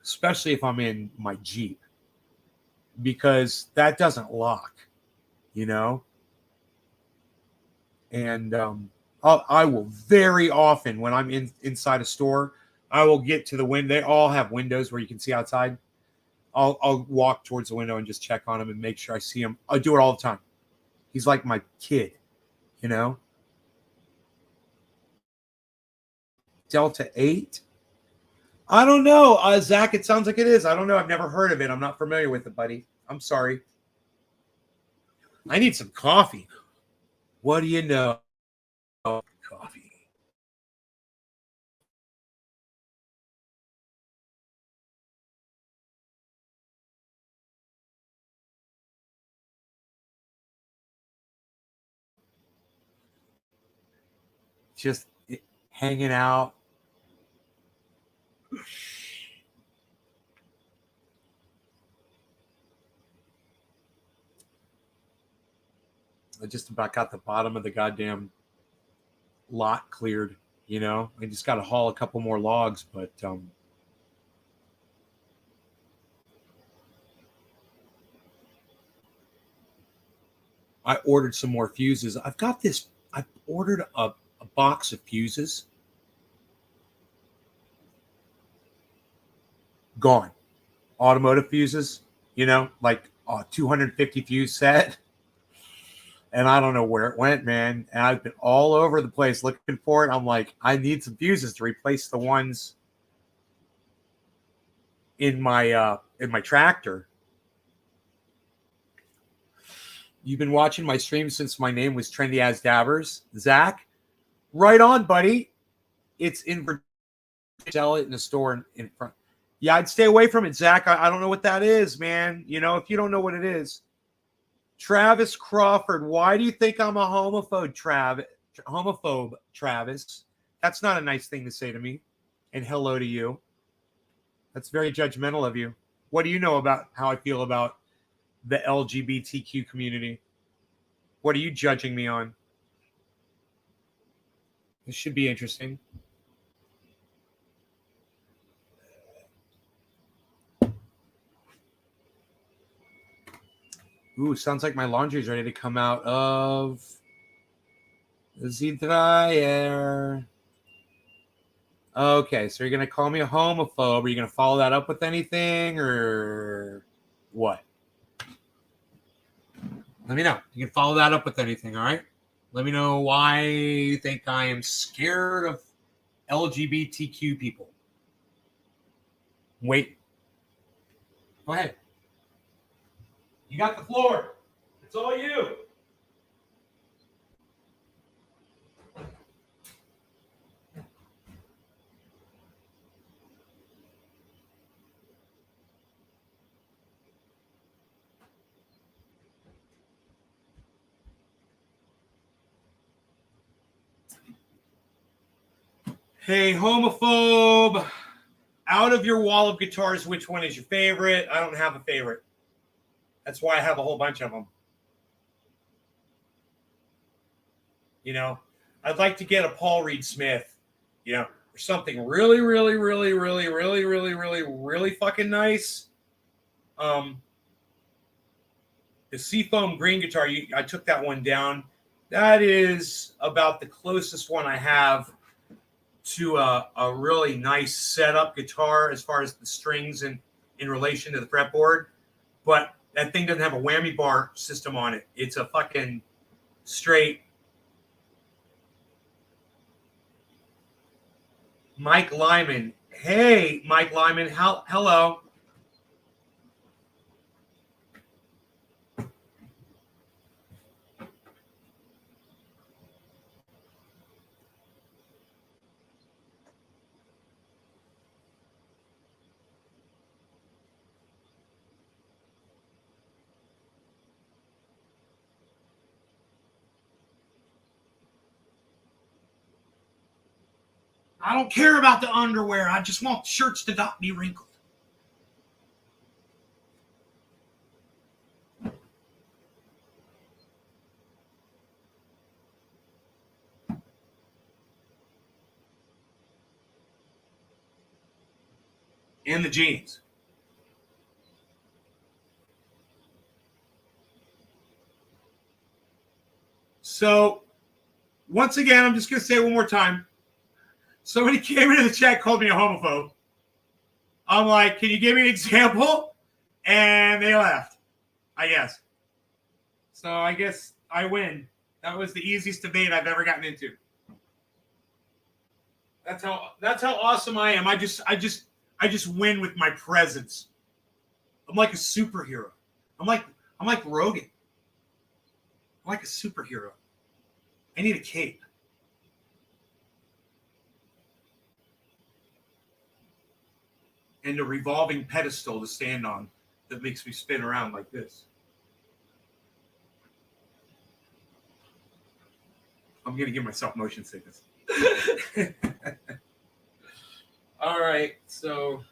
Especially if I'm in my Jeep. Because that doesn't lock, you know? And I will very often, when I'm inside a store, I will get to the window. They all have windows where you can see outside. I'll walk towards the window and just check on him and make sure I see him. I do it all the time. He's like my kid, you know? Delta 8? I don't know. Zach, it sounds like it is. I don't know. I've never heard of it. I'm not familiar with it, buddy. I'm sorry. I need some coffee. What do you know? Coffee. Just hanging out. I just about got the bottom of the goddamn lot cleared, you know. I just got to haul a couple more logs, but I ordered some more fuses. I've got this. I've ordered a box of fuses. Gone. Automotive fuses, you know, like a 250 fuse set. And I don't know where it went, man. And I've been all over the place looking for it. I'm like, I need some fuses to replace the ones in my tractor. You've been watching my stream since my name was Trendy as Dabbers, Zach. Right on, buddy. It's in Virginia. Sell it in the store in front. Yeah, I'd stay away from it, Zach. I don't know what that is, man. You know, if you don't know what it is. Travis Crawford, why do you think I'm a homophobe, Travis? That's not a nice thing to say to me. And hello to you. That's very judgmental of you. What do you know about how I feel about the LGBTQ community? What are you judging me on? This should be interesting. Ooh, sounds like my laundry's ready to come out of the dryer. Okay, so you're going to call me a homophobe. Are you going to follow that up with anything or what? Let me know. You can follow that up with anything, all right? Let me know why you think I am scared of LGBTQ people. Wait. Go ahead. You got the floor. It's all you. Hey, homophobe. Out of your wall of guitars, which one is your favorite? I don't have a favorite. That's why I have a whole bunch of them. You know, I'd like to get a Paul Reed Smith, you know, or something really, really, really, really, really, really, really, really fucking nice. The Seafoam green guitar, I took that one down. That is about the closest one I have to a really nice setup guitar as far as the strings and in relation to the fretboard. But that thing doesn't have a whammy bar system on it. It's a fucking straight Mike Lyman. Hey, Mike Lyman. Hello. I don't care about the underwear. I just want shirts to not be wrinkled. in the jeans. So, once again, I'm just going to say it one more time. Somebody came into the chat, called me a homophobe. I'm like, can you give me an example? And they left, I guess. So I guess I win. That was the easiest debate I've ever gotten into. That's how awesome I am. I just win with my presence. I'm like a superhero. I'm like Rogan. I'm like a superhero. I need a cape. And a revolving pedestal to stand on that makes me spin around like this. I'm going to give myself motion sickness. All right, so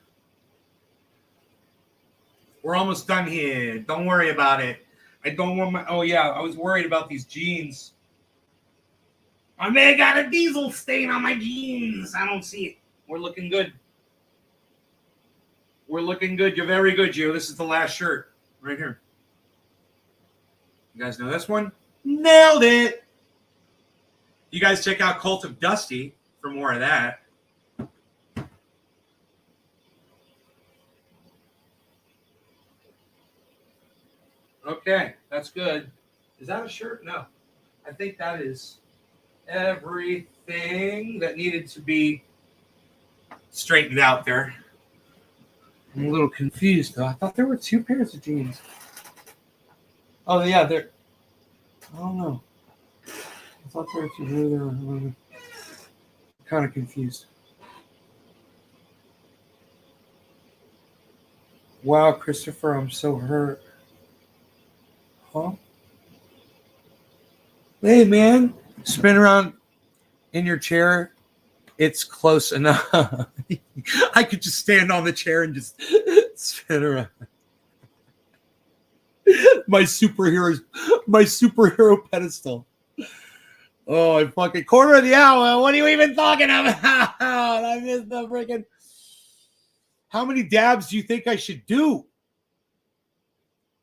we're almost done here. Don't worry about it. I don't want my... Oh, yeah, I was worried about these jeans. I may have got a diesel stain on my jeans. I don't see it. We're looking good. We're looking good. You're very good, Joe. This is the last shirt right here. You guys know this one? Nailed it. You guys check out Cult of Dusty for more of that. Okay, that's good. Is that a shirt? No. I think that is everything that needed to be straightened out there. I'm a little confused, though. I thought there were two pairs of jeans. Oh, yeah, they're... I don't know. I thought there were two. I'm kind of confused. Wow, Christopher, I'm so hurt. Huh? Hey, man. Spin around in your chair. It's close enough. I could just stand on the chair and just spin around. My superhero pedestal. Oh, I fucking quarter of the hour. What are you even talking about? I missed the freaking. How many dabs do you think I should do?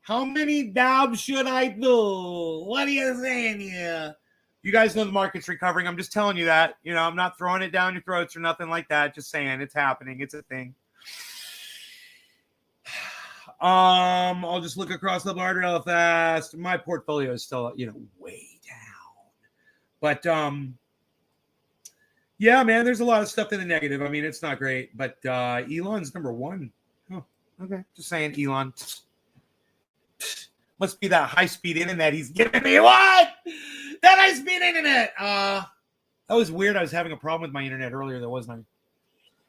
How many dabs should I do? What are you saying here? You guys know the market's recovering. I'm just telling you that. You know, I'm not throwing it down your throats or nothing like that. Just saying it's happening. It's a thing. I'll just look across the board real fast. My portfolio is still, way down. But yeah, man, there's a lot of stuff in the negative. I mean, it's not great. But Elon's number one. Oh, okay. Just saying, Elon. Must be that high-speed internet he's giving me. What? That high-speed internet. That was weird. I was having a problem with my internet earlier. There wasn't.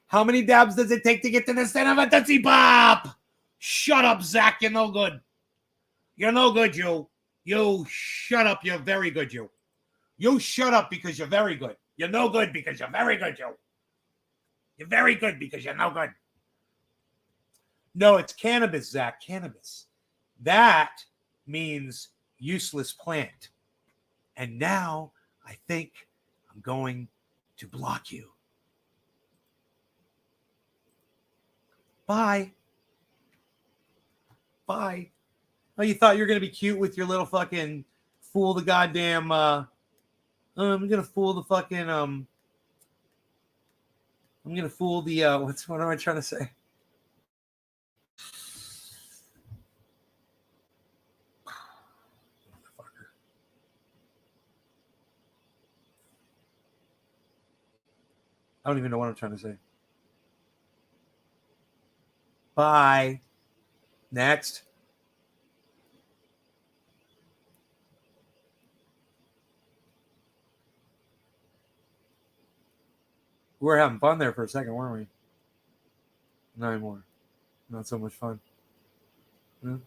How many dabs does it take to get to the center of a Tootsie Pop? Shut up, Zach. You're no good. You're no good, you. You shut up. You're very good, you. You shut up because you're very good. You're no good because you're very good, you. You're very good because you're no good. No, it's cannabis, Zach. Cannabis. That means useless plant. And now I think I'm going to block you. Bye. Bye. Oh, you thought you were going to be cute with your little fucking fool the goddamn, I'm going to fool the fucking, I'm going to fool the, what am I trying to say? I don't even know what I'm trying to say. Bye. Next. We were having fun there for a second, weren't we? Not anymore. Not so much fun. Yeah.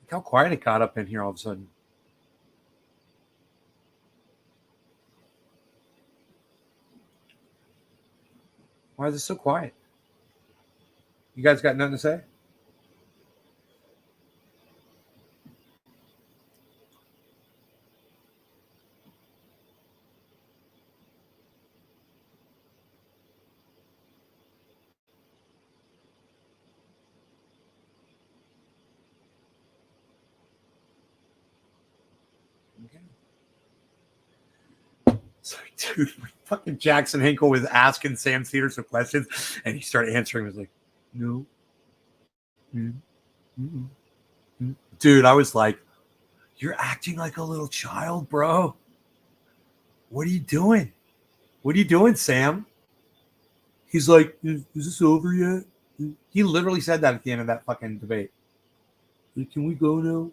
Look how quiet it got up in here all of a sudden. Why is it so quiet? You guys got nothing to say? Okay. Sorry, dude. Fucking Jackson Hinkle was asking Sam Cedar some questions, and he started answering. He was like, no. Dude, I was like, you're acting like a little child, bro. What are you doing? What are you doing, Sam? He's like, is this over yet? He literally said that at the end of that fucking debate. Like, can we go now?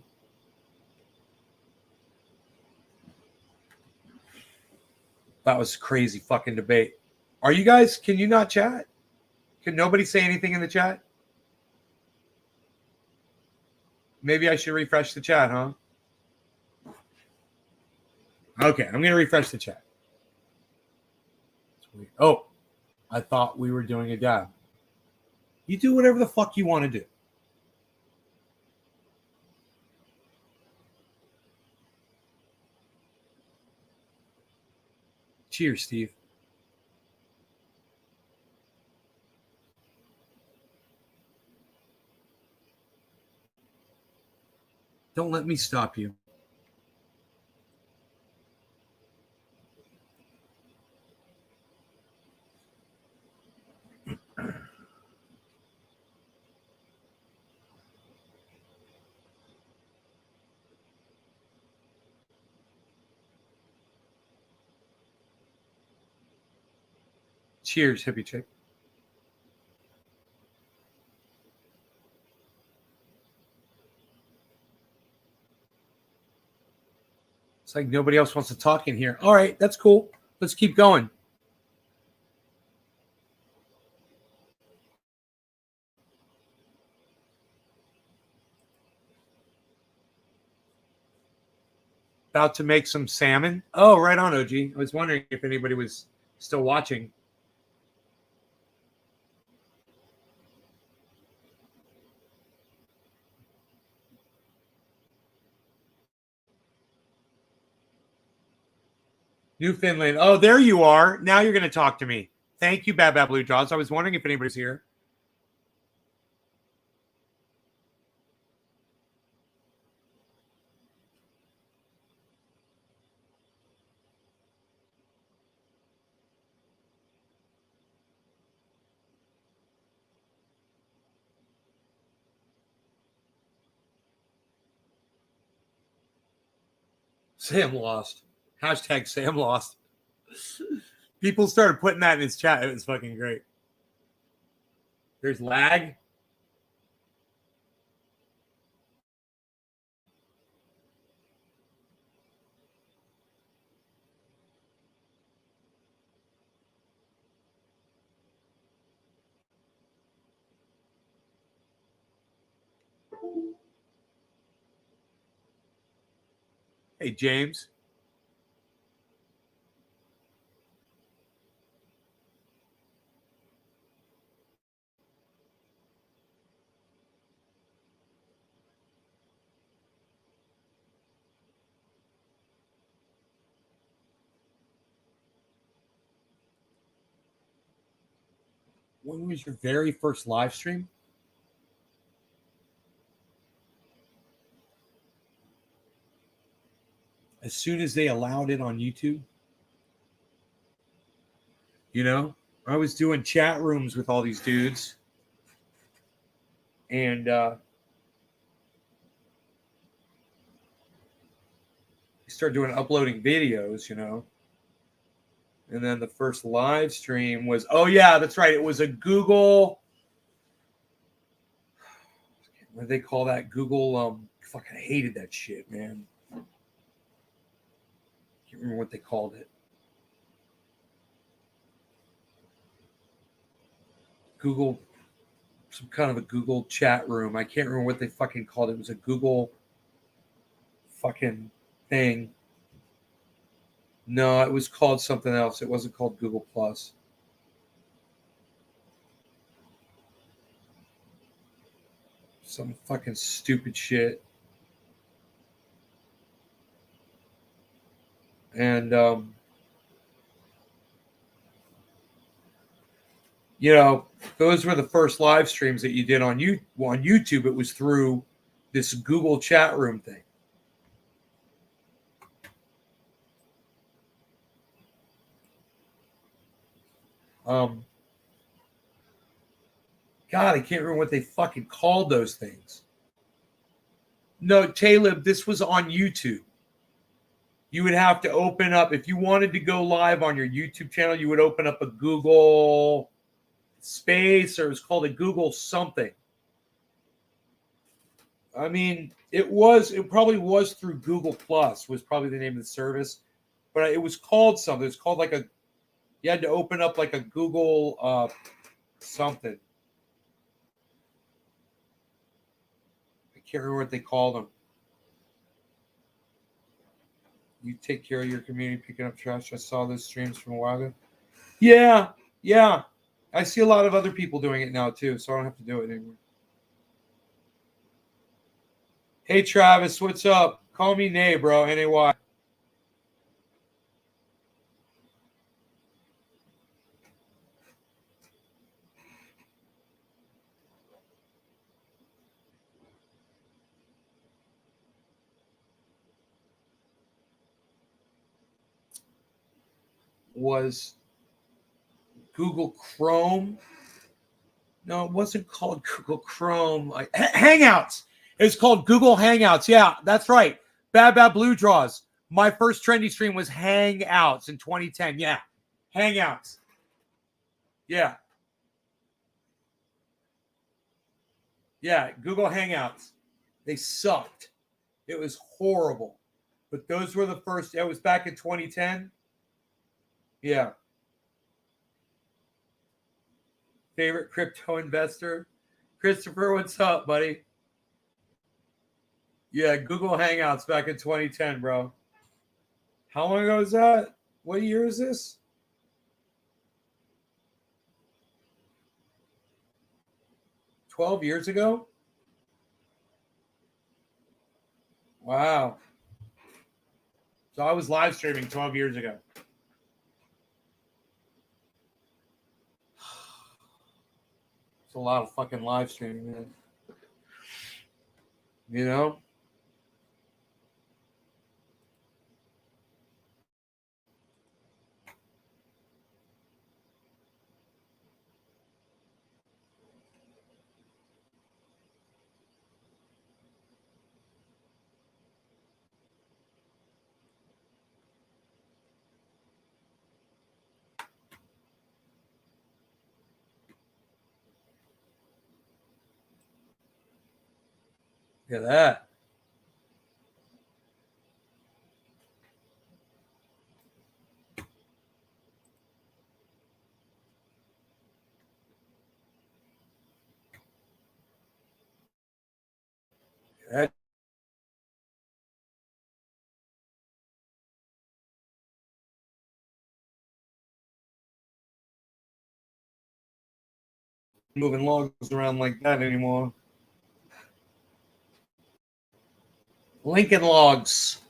That was a crazy fucking debate. Are you guys, can you not chat? Can nobody say anything in the chat? Maybe I should refresh the chat, huh? Okay, I'm going to refresh the chat. Oh, I thought we were doing a dab. You do whatever the fuck you want to do. Cheers, Steve. Don't let me stop you. Cheers, hippie chick. It's like nobody else wants to talk in here. All right, that's cool. Let's keep going. About to make some salmon. Oh, right on, OG. I was wondering if anybody was still watching. Newfoundland. Oh, there you are. Now you're going to talk to me. Thank you, Bad Bad Blue Jaws. I was wondering if anybody's here. Sam lost. Hashtag Sam lost. People started putting that in his chat. It was fucking great. There's lag. Hey, James. When was your very first live stream? As soon as they allowed it on YouTube. You know, I was doing chat rooms with all these dudes. And started doing uploading videos, you know. And then the first live stream was, oh yeah, that's right. It was a Google, what do they call that? Google, fucking hated that shit, man. Can't remember what they called it. Google, some kind of a Google chat room. I can't remember what they fucking called it. It was a Google fucking thing. No, it was called something else. It wasn't called Google Plus. Some fucking stupid shit. And, you know, those were the first live streams that you did on YouTube. It was through this Google chat room thing. God, I can't remember what they fucking called those things. No, Talib, this was on YouTube. You would have to open up, if you wanted to go live on your YouTube channel, you would open up a Google space, or it was called a Google something. I mean, it probably was through Google Plus, was probably the name of the service, but it was called something. It's called like you had to open up like a Google something. I can't remember what they called them. You take care of your community, picking up trash. I saw those streams from a while ago. Yeah. I see a lot of other people doing it now too, so I don't have to do it anymore. Hey Travis, what's up? Call me Nay, bro. Nay. Was Google Chrome? No, it wasn't called Google Chrome. Hangouts. It's called Google Hangouts. Yeah, that's right. Bad Blue Draws. My first trendy stream was Hangouts in 2010. Yeah, Hangouts. Yeah, Google Hangouts. They sucked. It was horrible. But those were the first. It was back in 2010. Yeah. Favorite crypto investor? Christopher, what's up, buddy? Yeah, Google Hangouts back in 2010, bro. How long ago is that? What year is this? $12 years ago? Wow. So I was live streaming 12 years ago. It's a lot of fucking live streaming, man. You know? Look at that. That moving logs around like that anymore. Lincoln Logs.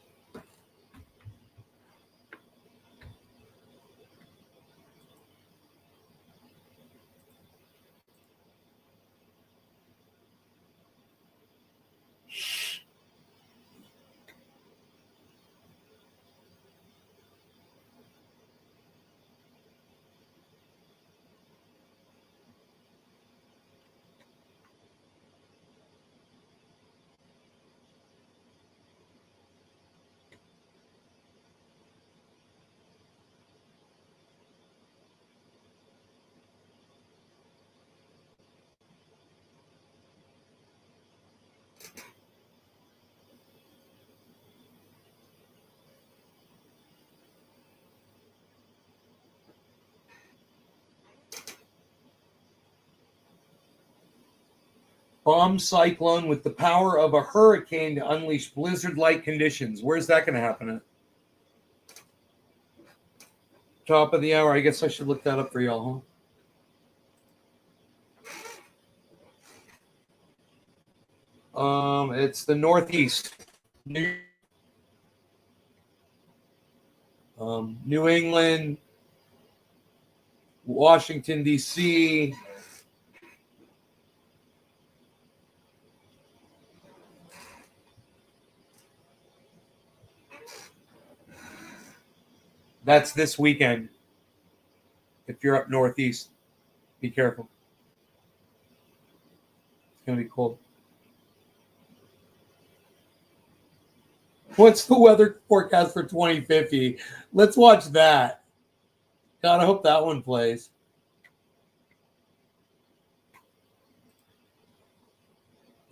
Bomb cyclone with the power of a hurricane to unleash blizzard-like conditions. Where's that going to happen at? Top of the hour. I guess I should look that up for y'all, huh? It's the Northeast. New England, Washington, D.C., that's this weekend. If you're up northeast, be careful. It's going to be cold. What's the weather forecast for 2050? Let's watch that. God, I hope that one plays.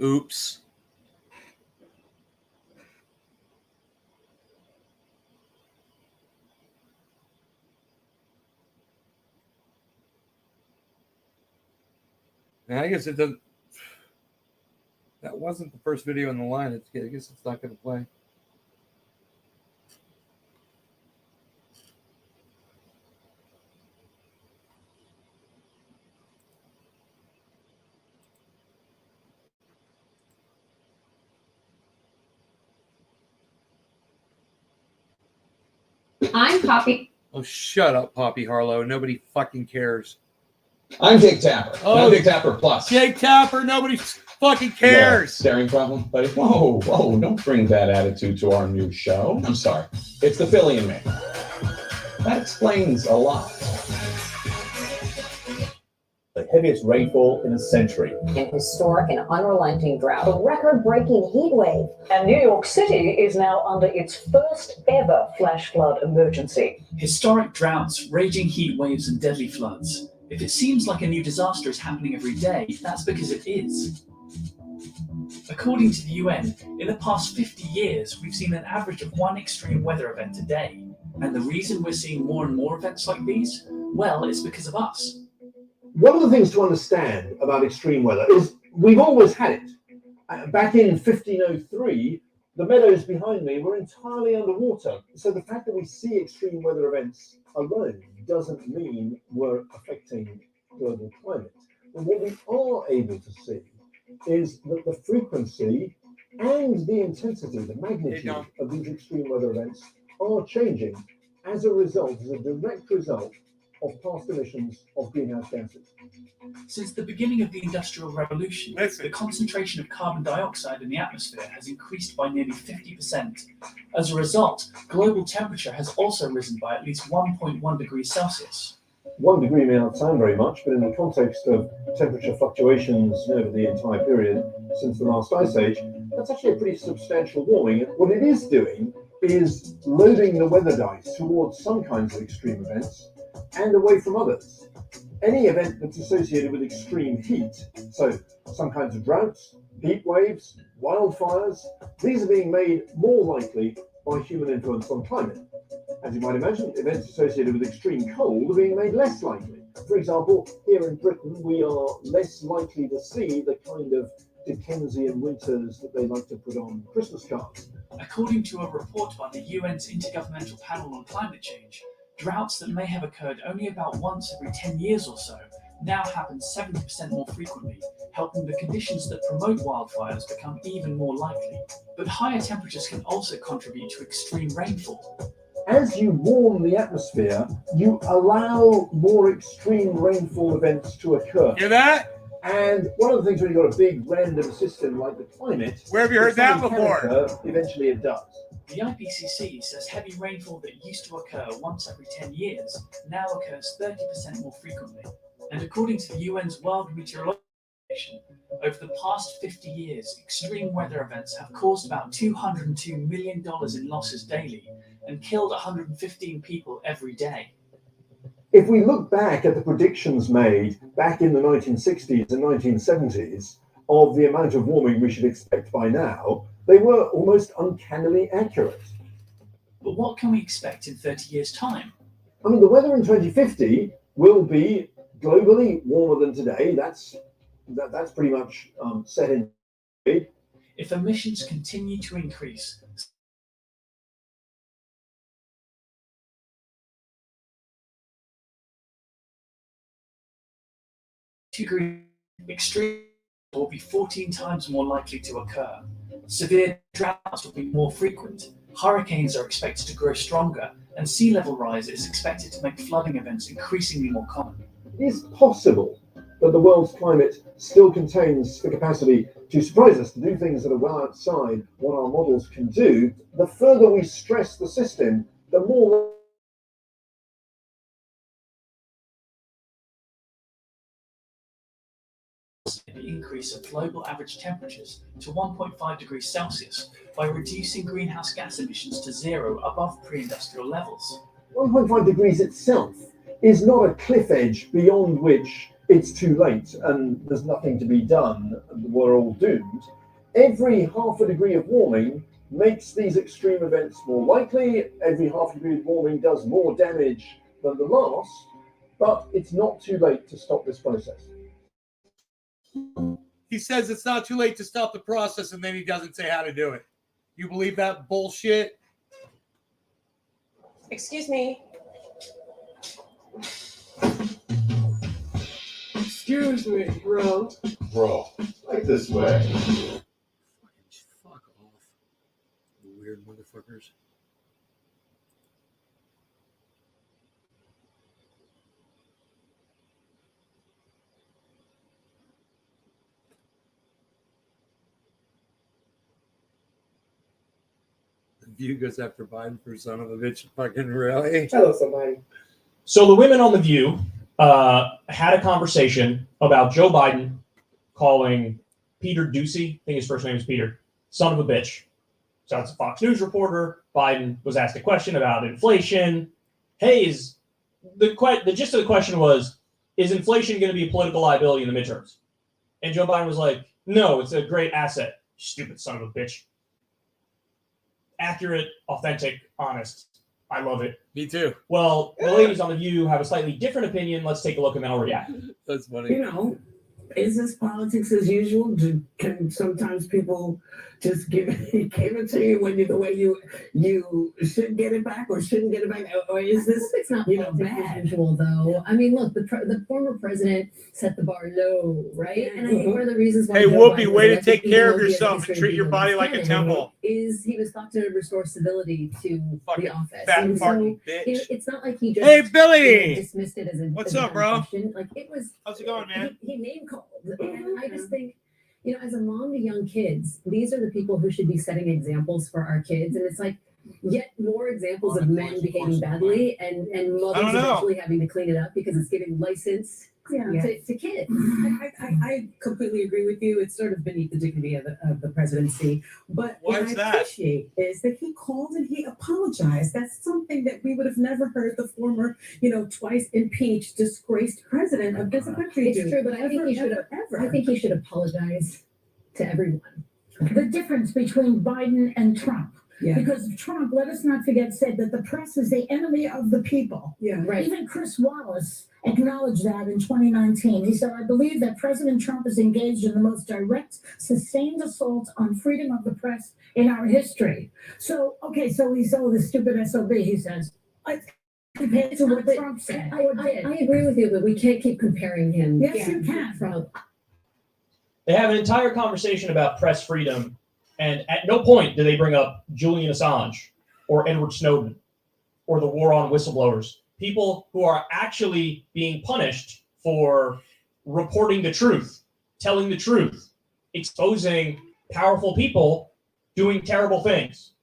Oops. And I guess it doesn't. That wasn't the first video in the line. I guess it's not going to play. I'm Poppy. Oh, shut up, Poppy Harlow. Nobody fucking cares. I'm Jake Tapper. Oh, I'm Jake Tapper Plus. Jake Tapper, nobody fucking cares. Staring problem, buddy. Whoa, don't bring that attitude to our new show. I'm sorry. It's the Philly in me. That explains a lot. The heaviest rainfall in a century. An historic and unrelenting drought. A record-breaking heat wave. And New York City is now under its first ever flash flood emergency. Historic droughts, raging heat waves, and deadly floods. If it seems like a new disaster is happening every day, that's because it is. According to the UN, in the past 50 years, we've seen an average of one extreme weather event a day. And the reason we're seeing more and more events like these? Well, it's because of us. One of the things to understand about extreme weather is we've always had it. Back in 1503, the meadows behind me were entirely underwater. So the fact that we see extreme weather events alone doesn't mean we're affecting global climate. And what we are able to see is that the frequency and the intensity, the magnitude of these extreme weather events are changing as a direct result of past emissions of greenhouse gases. Since the beginning of the Industrial Revolution, the concentration of carbon dioxide in the atmosphere has increased by nearly 50%. As a result, global temperature has also risen by at least 1.1 degrees Celsius. 1 degree may not sound very much, but in the context of temperature fluctuations over the entire period since the last ice age, that's actually a pretty substantial warming. What it is doing is loading the weather dice towards some kinds of extreme events and away from others. Any event that's associated with extreme heat, so some kinds of droughts, heat waves, wildfires, these are being made more likely by human influence on climate. As you might imagine, events associated with extreme cold are being made less likely. For example, here in Britain, we are less likely to see the kind of Dickensian winters that they like to put on Christmas cards. According to a report by the UN's Intergovernmental Panel on Climate Change, droughts that may have occurred only about once every 10 years or so now happen 70% more frequently, helping the conditions that promote wildfires become even more likely. But higher temperatures can also contribute to extreme rainfall. As you warm the atmosphere, you allow more extreme rainfall events to occur. Hear that? And one of the things when you've got a big random system like the climate, where have you heard that before? Eventually it does. The IPCC says heavy rainfall that used to occur once every 10 years now occurs 30% more frequently. And according to the UN's World Meteorological Organization, over the past 50 years, extreme weather events have caused about $202 million in losses daily and killed 115 people every day. If we look back at the predictions made back in the 1960s and 1970s of the amount of warming we should expect by now, they were almost uncannily accurate. But what can we expect in 30 years' time? I mean, the weather in 2050 will be globally warmer than today. That's pretty much set in. If emissions continue to increase, extreme will be 14 times more likely to occur. Severe droughts will be more frequent. Hurricanes are expected to grow stronger, and sea level rise is expected to make flooding events increasingly more common. It is possible that the world's climate still contains the capacity to surprise us, to do things that are well outside what our models can do. The further we stress the system, the more the increase of global average temperatures to 1.5 degrees Celsius by reducing greenhouse gas emissions to zero above pre-industrial levels. 1.5 degrees itself is not a cliff edge beyond which it's too late and there's nothing to be done and we're all doomed. Every half a degree of warming makes these extreme events more likely. Every half a degree of warming does more damage than the last, but it's not too late to stop this process. He says it's not too late to stop the process, and then he doesn't say how to do it. You believe that bullshit? Excuse me. Excuse me, bro. Bro. Like this way. Fuck off. You weird motherfuckers. The View goes after Biden for son of a bitch. Fucking really? Hello, somebody. So the women on The View had a conversation about Joe Biden calling Peter Doocy, I think his first name is Peter, son of a bitch. So it's a Fox News reporter. Biden was asked a question about inflation. Hey, the gist of the question was, is inflation going to be a political liability in the midterms? And Joe Biden was like, no, it's a great asset. You stupid son of a bitch. Accurate, authentic, honest. I love it. Me too. Well, the ladies on The View have a slightly different opinion. Let's take a look and then I'll react. That's funny. You know, is this politics as usual? Can sometimes people just give it to you when you the way you should get it back or shouldn't get it back? Or is this It's not politics bad? as usual, though. I mean, look, the former president set the bar low, right? And I think one of the reasons why Hey, Joe Whoopi, Biden way to was take elected, care even of though he had yourself and history treat your being body like a Senate, temple. is he was thought to restore stability to the office. Fat And fucking so, bitch. you know, it's not like he just Hey, Billy! dismissed it as a What's as a up, bro? question. Like it was. How's it going, man? He name called, and I just think, you know, as a mom to young kids, these are the people who should be setting examples for our kids, and it's like yet more examples of men behaving badly and mothers eventually having to clean it up because it's giving license to kids. I completely agree with you. It's sort of beneath the dignity of the presidency. But Why what is I that? appreciate is that he called and he apologized. That's something that we would have never heard the former, twice impeached, disgraced president of this country do. It's true, but I think he should have. I think he should apologize to everyone. The difference between Biden and Trump. Yeah. Because Trump, let us not forget, said that the press is the enemy of the people. Yeah. Right. Even Chris Wallace acknowledged that in 2019. He said, I believe that President Trump is engaged in the most direct, sustained assault on freedom of the press in our history. So he's the stupid SOB, he says. Compared to what Trump said. I agree with you, but we can't keep comparing him. Yes, you can. From, They have an entire conversation about press freedom, and at no point do they bring up Julian Assange or Edward Snowden or the war on whistleblowers, people who are actually being punished for reporting the truth, telling the truth, exposing powerful people doing terrible things.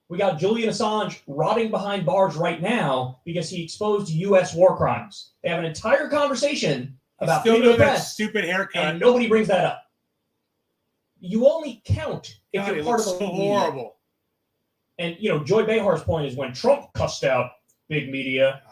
We got Julian Assange rotting behind bars right now because he exposed U.S. war crimes. They have an entire conversation about Still freedom of doing that press, stupid haircut. and nobody brings that up. You only count if God, you're it part looks of the so media. horrible. And Joy Behar's point is when Trump cussed out big media,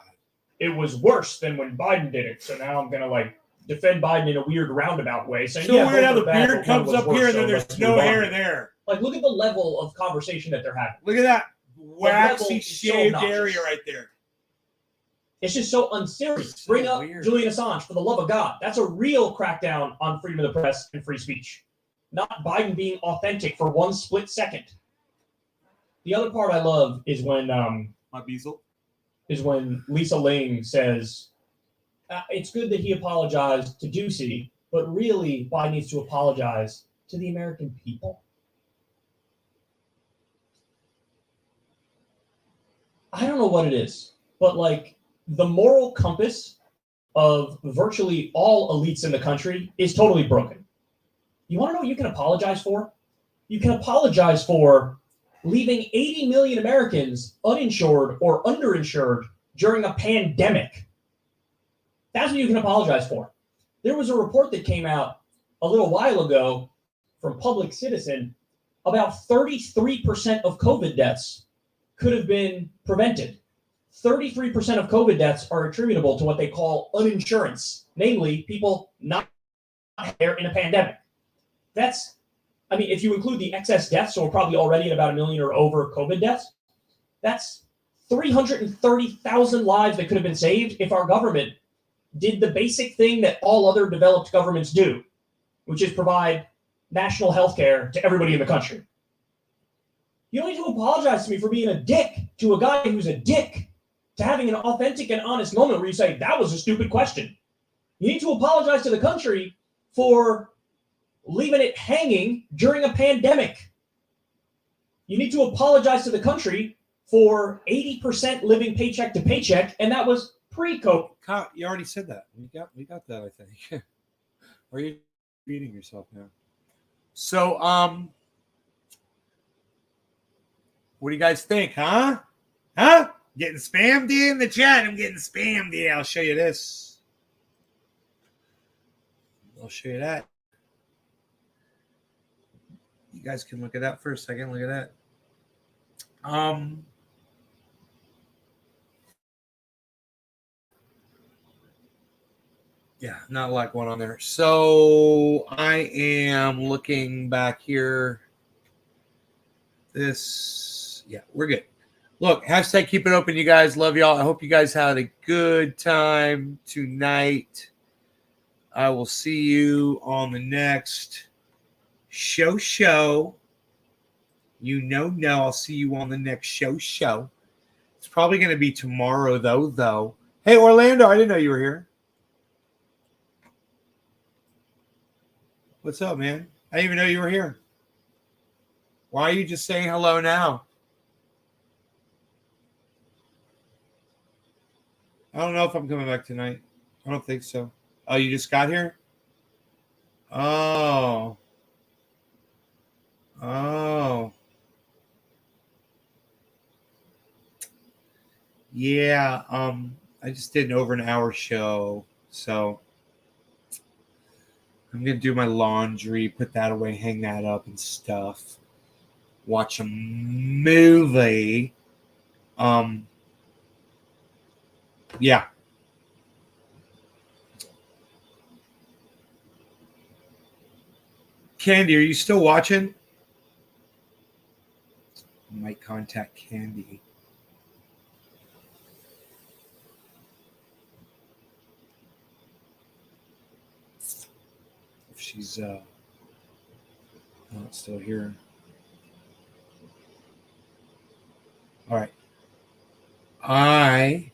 it was worse than when Biden did it. So now I'm gonna defend Biden in a weird roundabout way, saying So yeah, weird how both the are bad, beard but one comes was up worse, here and so then let's there's no move on. hair there. Look at the level of conversation that they're having. Look at that level waxy is so shaved obnoxious. area right there. It's just so unserious. So Bring up weird. Julian Assange, for the love of God. That's a real crackdown on freedom of the press and free speech. Not Biden being authentic for one split second. The other part I love is when My Beazle. Lisa Ling says, it's good that he apologized to Ducey, but really Biden needs to apologize to the American people. I don't know what it is, but the moral compass of virtually all elites in the country is totally broken. You want to know what you can apologize for? You can apologize for leaving 80 million Americans uninsured or underinsured during a pandemic. That's what you can apologize for. There was a report that came out a little while ago from Public Citizen, about 33% of COVID deaths could have been prevented. 33% of COVID deaths are attributable to what they call uninsurance, namely people not there in a pandemic. That's, I mean, if you include the excess deaths, so we're probably already at about 1 million or over COVID deaths, that's 330,000 lives that could have been saved if our government did the basic thing that all other developed governments do, which is provide national health care to everybody in the country. You don't need to apologize to me for being a dick to a guy who's a dick, to having an authentic and honest moment where you say, that was a stupid question. You need to apologize to the country for leaving it hanging during a pandemic. You need to apologize to the country for 80% living paycheck to paycheck, and that was pre-COVID. You already said that. We got that, I think. Or are you beating yourself now? So, what do you guys think, huh? Huh? Getting spammed in the chat. I'm getting spammed. Yeah, I'll show you this. I'll show you that. You guys can look at that for a second. Look at that. Yeah, not a lot going on there. So I am looking back here. Yeah, we're good. Look, hashtag keep it open, you guys. Love y'all. I hope you guys had a good time tonight. I will see you on the next show. You know, I'll see you on the next show. It's probably going to be tomorrow, though. Hey, Orlando, I didn't know you were here. What's up, man? I didn't even know you were here. Why are you just saying hello now? I don't know if I'm coming back tonight. I don't think so. Oh, you just got here? Oh. Yeah, I just did an over an hour show, so I'm gonna do my laundry, put that away, hang that up and stuff. Watch a movie. Yeah. Candy, are you still watching? I might contact Candy. If she's not still here. All right. I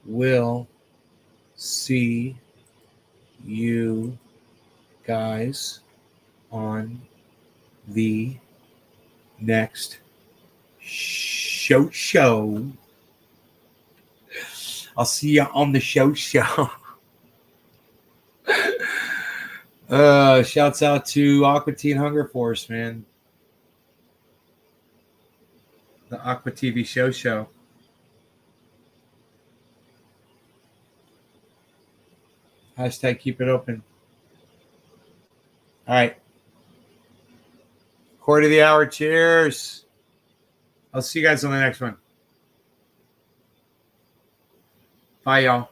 will see you guys on the next show. I'll see you on the show. Shouts out to Aqua Teen Hunger Force, man. The Aqua TV show. Hashtag keep it open. All right. Quarter of the hour. Cheers. I'll see you guys on the next one. Bye, y'all.